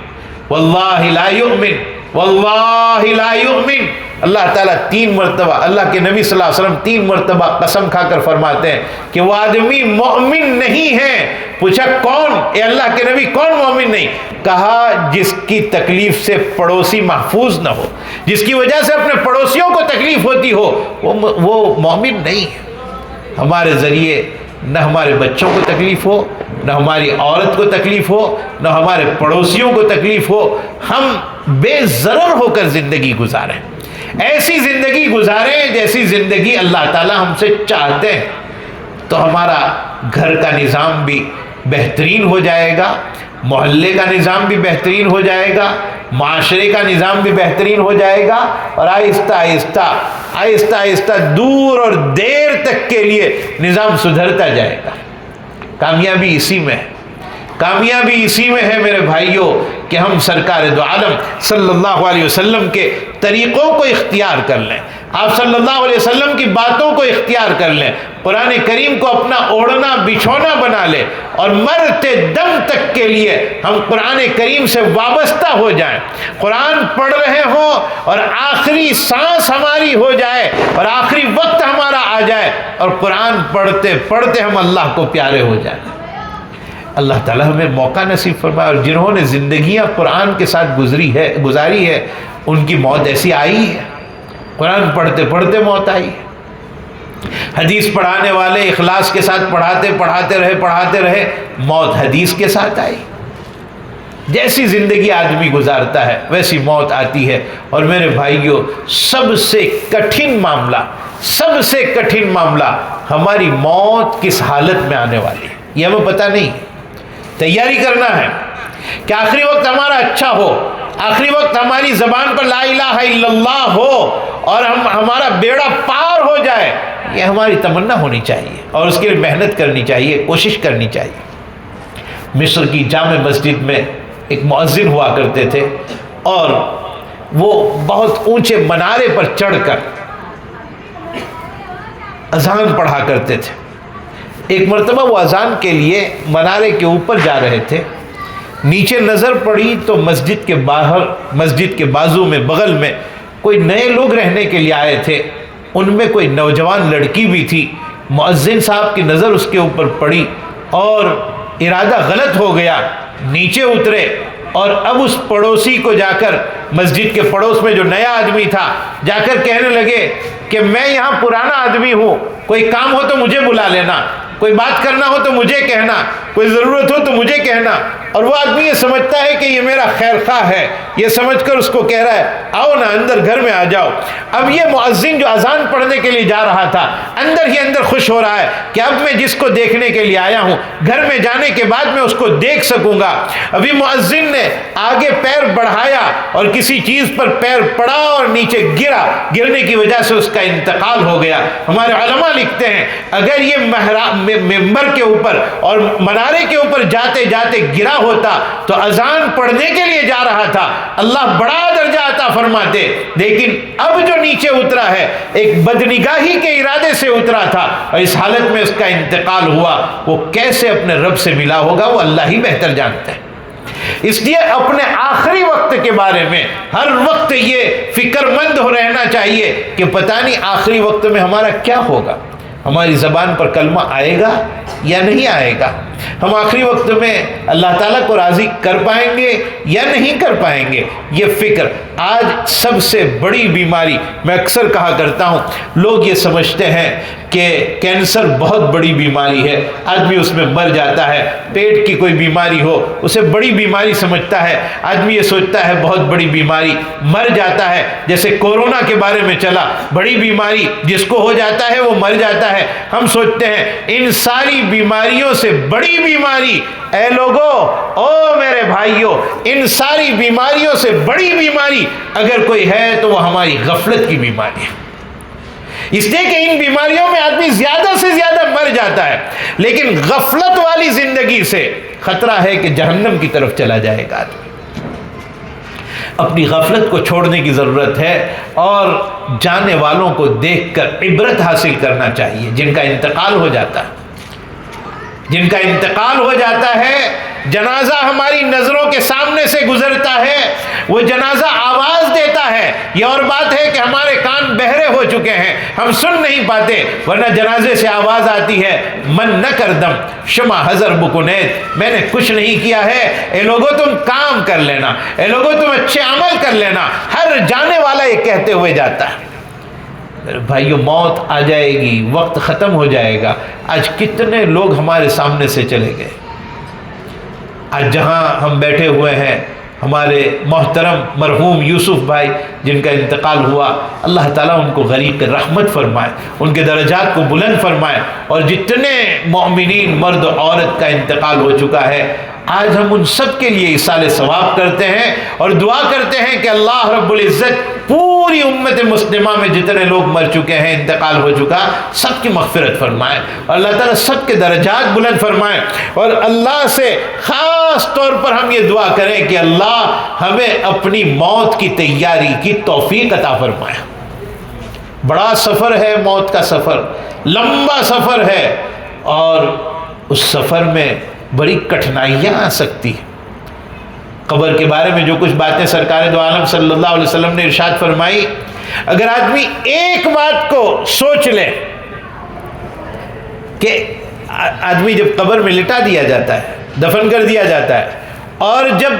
واللہ لا یؤمن، واللہ لا یؤمن۔ اللہ تعالیٰ 3 مرتبہ، اللہ کے نبی صلی اللہ علیہ وسلم 3 مرتبہ قسم کھا کر فرماتے ہیں کہ وہ آدمی مومن نہیں ہے۔ پوچھا کون؟ اے اللہ کے نبی کون مومن نہیں؟ کہا جس کی تکلیف سے پڑوسی محفوظ نہ ہو، جس کی وجہ سے اپنے پڑوسیوں کو تکلیف ہوتی ہو، وہ مومن نہیں ہے۔ ہمارے ذریعے نہ ہمارے بچوں کو تکلیف ہو، نہ ہماری عورت کو تکلیف ہو، نہ ہمارے پڑوسیوں کو تکلیف ہو، ہم بے ضرر ہو کر زندگی گزاریں، ایسی زندگی گزاریں جیسی زندگی اللہ تعالیٰ ہم سے چاہتے ہیں، تو ہمارا گھر کا نظام بھی بہترین ہو جائے گا، محلے کا نظام بھی بہترین ہو جائے گا، معاشرے کا نظام بھی بہترین ہو جائے گا، اور آہستہ آہستہ آہستہ آہستہ دور اور دیر تک کے لیے نظام سدھرتا جائے گا۔ کامیابی اسی میں ہے، کامیابی اسی میں ہے میرے بھائیوں کہ ہم سرکار دو عالم صلی اللہ علیہ وسلم کے طریقوں کو اختیار کر لیں، آپ صلی اللہ علیہ وسلم کی باتوں کو اختیار کر لیں، قرآن کریم کو اپنا اوڑھنا بچھونا بنا لیں، اور مرتے دم تک کے لیے ہم قرآن کریم سے وابستہ ہو جائیں، قرآن پڑھ رہے ہوں اور آخری سانس ہماری ہو جائے اور آخری وقت ہمارا آ جائے اور قرآن پڑھتے پڑھتے ہم اللہ کو پیارے ہو جائیں۔ اللہ تعالیٰ ہمیں موقع نصیب فرمائے، اور جنہوں نے زندگیاں قرآن کے ساتھ گزاری ہے ان کی موت ایسی آئی ہے، قرآن پڑھتے پڑھتے موت آئی ہے۔ حدیث پڑھانے والے اخلاص کے ساتھ پڑھاتے رہے، موت حدیث کے ساتھ آئی۔ جیسی زندگی آدمی گزارتا ہے ویسی موت آتی ہے۔ اور میرے بھائیوں، سب سے کٹھن معاملہ ہماری موت کس حالت میں آنے والی ہے یہ ہمیں پتہ نہیں۔ تیاری کرنا ہے کہ آخری وقت ہمارا اچھا ہو، آخری وقت ہماری زبان پر لا الہ الا اللہ ہو اور ہمارا بیڑا پار ہو جائے، یہ ہماری تمنا ہونی چاہیے، اور اس کے لیے محنت کرنی چاہیے، کوشش کرنی چاہیے۔ مصر کی جامع مسجد میں ایک مؤذن ہوا کرتے تھے، اور وہ بہت اونچے منارے پر چڑھ کر اذان پڑھا کرتے تھے۔ ایک مرتبہ وہ اذان کے لیے منارے کے اوپر جا رہے تھے، نیچے نظر پڑی تو مسجد کے باہر، مسجد کے بازو میں بغل میں کوئی نئے لوگ رہنے کے لیے آئے تھے، ان میں کوئی نوجوان لڑکی بھی تھی۔ مؤذن صاحب کی نظر اس کے اوپر پڑی اور ارادہ غلط ہو گیا، نیچے اترے اور اب اس پڑوسی کو جا کر، مسجد کے پڑوس میں جو نیا آدمی تھا، جا کر کہنے لگے کہ میں یہاں پرانا آدمی ہوں، کوئی کام ہو تو مجھے بلا لینا، کوئی بات کرنا ہو تو مجھے کہنا، کوئی ضرورت ہو تو مجھے کہنا۔ اور وہ آدمی یہ سمجھتا ہے کہ یہ میرا خیر خواہ ہے، یہ سمجھ کر اس کو کہہ رہا ہے آؤ نا اندر، گھر میں آ جاؤ۔ اب یہ مؤذن جو اذان پڑھنے کے لیے جا رہا تھا، اندر ہی اندر خوش ہو رہا ہے کہ اب میں جس کو دیکھنے کے لیے آیا ہوں، گھر میں جانے کے بعد میں اس کو دیکھ سکوں گا۔ ابھی مؤذن نے آگے پیر بڑھایا اور کسی چیز پر پیر پڑا اور نیچے گرا، گرنے کی وجہ سے اس کا انتقال ہو گیا۔ ہمارے علماء لکھتے ہیں اگر یہ ممبر کے اوپر اور منارے کنارے کے اوپر جاتے جاتے گرا ہوتا تو اذان پڑھنے کے لیے جا رہا تھا، اللہ بڑا درجہ عطا فرماتے، لیکن اب جو نیچے اترا ہے ایک بدنگاہی کے ارادے سے اترا تھا اور اس حالت میں اس کا انتقال ہوا، وہ کیسے اپنے رب سے ملا ہوگا وہ اللہ ہی بہتر جانتا ہے۔ اس لیے اپنے آخری وقت کے بارے میں ہر وقت یہ فکر مند ہو رہنا چاہیے کہ پتہ نہیں آخری وقت میں ہمارا کیا ہوگا، ہماری زبان پر کلمہ آئے گا یا نہیں آئے گا، ہم آخری وقت میں اللہ تعالیٰ کو راضی کر پائیں گے یا نہیں کر پائیں گے۔ یہ فکر آج سب سے بڑی بیماری، میں اکثر کہا کرتا ہوں، لوگ یہ سمجھتے ہیں کہ کینسر بہت بڑی بیماری ہے، آدمی اس میں مر جاتا ہے، پیٹ کی کوئی بیماری ہو اسے بڑی بیماری سمجھتا ہے، آدمی یہ سوچتا ہے بہت بڑی بیماری، مر جاتا ہے، جیسے کورونا کے بارے میں چلا، بڑی بیماری جس کو ہو جاتا ہے وہ مر جاتا ہے۔ ہم سوچتے ہیں ان ساری بیماریوں سے بڑی بیماری، اے لوگو، او میرے بھائیوں، ان ساری بیماریوں سے بڑی بیماری اگر کوئی ہے تو وہ ہماری غفلت کی بیماری ہے۔ اس لیے کہ ان بیماریوں میں آدمی زیادہ سے زیادہ مر جاتا ہے، لیکن غفلت والی زندگی سے خطرہ ہے کہ جہنم کی طرف چلا جائے گا آدمی۔ اپنی غفلت کو چھوڑنے کی ضرورت ہے اور جانے والوں کو دیکھ کر عبرت حاصل کرنا چاہیے، جن کا انتقال ہو جاتا ہے، جن کا انتقال ہو جاتا ہے، جنازہ ہماری نظروں کے سامنے سے گزرتا ہے، وہ جنازہ آواز دیتا ہے، یہ اور بات ہے کہ ہمارے کان بہرے ہو چکے ہیں، ہم سن نہیں پاتے، ورنہ جنازے سے آواز آتی ہے، من نہ کردم شمع حضر بکنیت، میں نے کچھ نہیں کیا ہے، اے لوگو تم کام کر لینا، اے لوگو تم اچھے عمل کر لینا، ہر جانے والا یہ کہتے ہوئے جاتا ہے۔ بھائیو، موت آ جائے گی، وقت ختم ہو جائے گا۔ آج کتنے لوگ ہمارے سامنے سے چلے گئے، آج جہاں ہم بیٹھے ہوئے ہیں، ہمارے محترم مرحوم یوسف بھائی جن کا انتقال ہوا، اللہ تعالیٰ ان کو غریق رحمت فرمائے، ان کے درجات کو بلند فرمائے، اور جتنے مومنین مرد و عورت کا انتقال ہو چکا ہے، آج ہم ان سب کے لیے ایصال ثواب کرتے ہیں اور دعا کرتے ہیں کہ اللہ رب العزت پوری امت مسلمہ میں جتنے لوگ مر چکے ہیں، انتقال ہو چکا، سب کی مغفرت فرمائے، اور اللہ تعالیٰ سب کے درجات بلند فرمائے، اور اللہ سے خاص طور پر ہم یہ دعا کریں کہ اللہ ہمیں اپنی موت کی تیاری کی توفیق عطا فرمائے۔ بڑا سفر ہے موت کا، سفر لمبا سفر ہے، اور اس سفر میں بڑی کٹھنائیاں آ سکتی ہیں۔ قبر کے بارے میں جو کچھ باتیں سرکار دو عالم صلی اللہ علیہ وسلم نے ارشاد فرمائی، اگر آدمی ایک بات کو سوچ لے کہ آدمی جب قبر میں لٹا دیا جاتا ہے، دفن کر دیا جاتا ہے، اور جب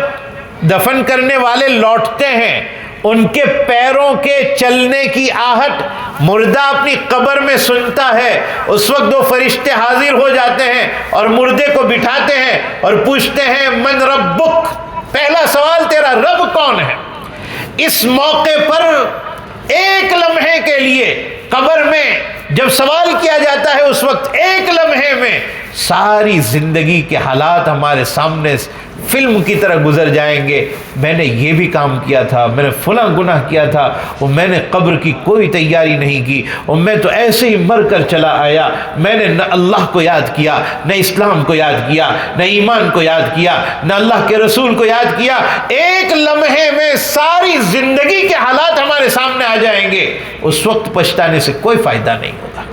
دفن کرنے والے لوٹتے ہیں، ان کے پیروں کے چلنے کی آہٹ مردہ اپنی قبر میں سنتا ہے، اس وقت وہ فرشتے حاضر ہو جاتے ہیں اور مردے کو بٹھاتے ہیں اور پوچھتے ہیں من ربک، پہلا سوال تیرا رب کون ہے؟ اس موقع پر ایک لمحے کے لیے قبر میں جب سوال کیا جاتا ہے، اس وقت ایک لمحے میں ساری زندگی کے حالات ہمارے سامنے فلم کی طرح گزر جائیں گے۔ میں نے یہ بھی کام کیا تھا، میں نے فلاں گناہ کیا تھا، اور میں نے قبر کی کوئی تیاری نہیں کی، اور میں تو ایسے ہی مر کر چلا آیا، میں نے نہ اللہ کو یاد کیا، نہ اسلام کو یاد کیا، نہ ایمان کو یاد کیا، نہ اللہ کے رسول کو یاد کیا۔ ایک لمحے میں ساری زندگی کے حالات ہمارے سامنے آ جائیں گے، اس وقت پچھتانے سے کوئی فائدہ نہیں ہوگا۔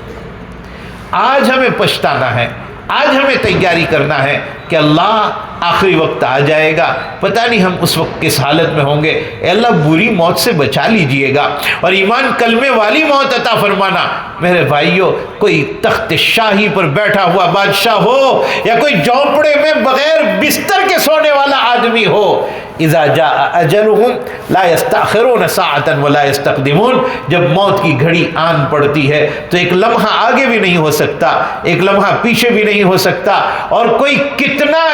آج ہمیں پچھتانا ہے، آج ہمیں تیاری کرنا ہے کہ اللہ آخری وقت آ جائے گا، پتہ نہیں ہم اس وقت کس حالت میں ہوں گے، اے اللہ بری موت سے بچا لیجئے گا اور ایمان کلمے والی موت عطا فرمانا۔ میرے بھائیوں، کوئی تخت شاہی پر بیٹھا ہوا بادشاہ ہو یا کوئی جھونپڑے میں بغیر بستر کے سونے والا آدمی ہو، اذا جاء اجلهم لا يستأخرون ساعة ولا يستقدمون، جب موت کی گھڑی آن پڑتی ہے تو ایک لمحہ آگے بھی نہیں ہو سکتا، ایک لمحہ پیچھے بھی نہیں ہو سکتا، اور کوئی کتنا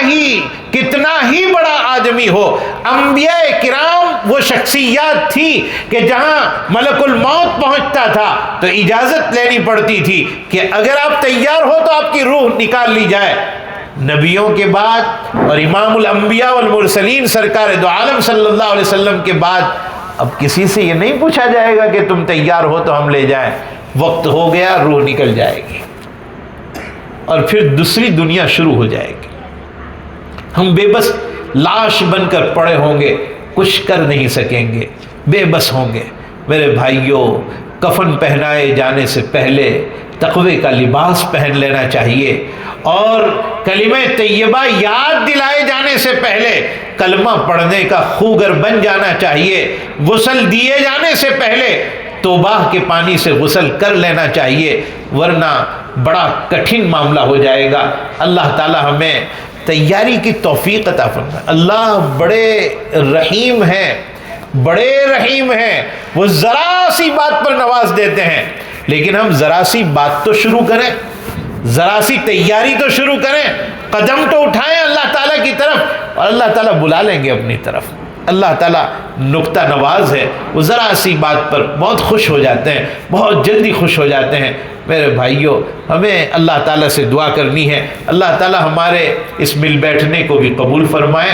ہی بڑا آدمی ہو۔ انبیاء کرام وہ شخصیات تھی کہ جہاں ملک الموت پہنچتا تھا تو اجازت لینی پڑتی تھی کہ اگر آپ تیار ہو تو آپ کی روح نکال لی جائے۔ نبیوں کے بعد اور امام الانبیاء والمرسلین سرکار دو عالم صلی اللہ علیہ وسلم کے بعد اب کسی سے یہ نہیں پوچھا جائے گا کہ تم تیار ہو تو ہم لے جائیں، وقت ہو گیا، روح نکل جائے گی اور پھر دوسری دنیا شروع ہو جائے گی۔ ہم بے بس لاش بن کر پڑے ہوں گے، کچھ کر نہیں سکیں گے، بے بس ہوں گے۔ میرے بھائیوں، کفن پہنائے جانے سے پہلے تقوی کا لباس پہن لینا چاہیے، اور کلمہ طیبہ یاد دلائے جانے سے پہلے کلمہ پڑھنے کا خوگر بن جانا چاہیے، غسل دیے جانے سے پہلے توبہ کے پانی سے غسل کر لینا چاہیے، ورنہ بڑا کٹھن معاملہ ہو جائے گا۔ اللہ تعالی ہمیں تیاری کی توفیق عطا فرمائے۔ اللہ بڑے رحیم ہیں، بڑے رحیم ہیں، وہ ذرا سی بات پر نواز دیتے ہیں، لیکن ہم ذرا سی بات تو شروع کریں، ذرا سی تیاری تو شروع کریں، قدم تو اٹھائیں اللہ تعالیٰ کی طرف، اور اللہ تعالیٰ بلا لیں گے اپنی طرف۔ اللہ تعالیٰ نکتہ نواز ہے، وہ ذرا سی بات پر بہت خوش ہو جاتے ہیں، بہت جلدی خوش ہو جاتے ہیں۔ میرے بھائیوں، ہمیں اللہ تعالیٰ سے دعا کرنی ہے، اللہ تعالیٰ ہمارے اس مل بیٹھنے کو بھی قبول فرمائے،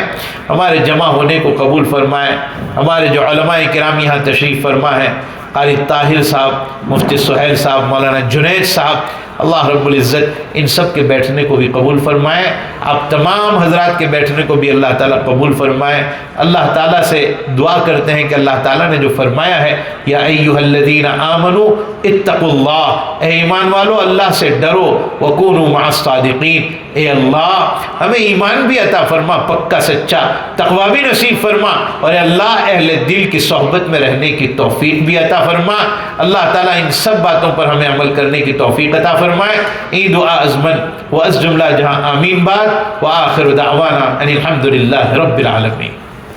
ہمارے جمع ہونے کو قبول فرمائے، ہمارے جو علماء کرام یہاں تشریف فرما ہے، قاری طاہر صاحب، مفتی سہیل صاحب، مولانا جنید صاحب، اللہ رب العزت ان سب کے بیٹھنے کو بھی قبول فرمائے، آپ تمام حضرات کے بیٹھنے کو بھی اللہ تعالیٰ قبول فرمائے۔ اللہ تعالیٰ سے دعا کرتے ہیں کہ اللہ تعالیٰ نے جو فرمایا ہے، یا ایھا الذین آمنوا اتقوا اللہ، اے ایمان والو اللہ سے ڈرو، وکونوا مع الصادقین، اے اللہ ہمیں ایمان بھی عطا فرما، پکا سچا تقوی بھی نصیب فرما، اور اے اللہ اہل دل کی صحبت میں رہنے کی توفیق بھی عطا فرما۔ اللہ تعالیٰ ان سب باتوں پر ہمیں عمل کرنے کی توفیق عطا فرمائے۔ این دعا ازمن و از جملہ جہاں آمین بعد، وآخر دعوانا ان الحمد للہ رب العالمین۔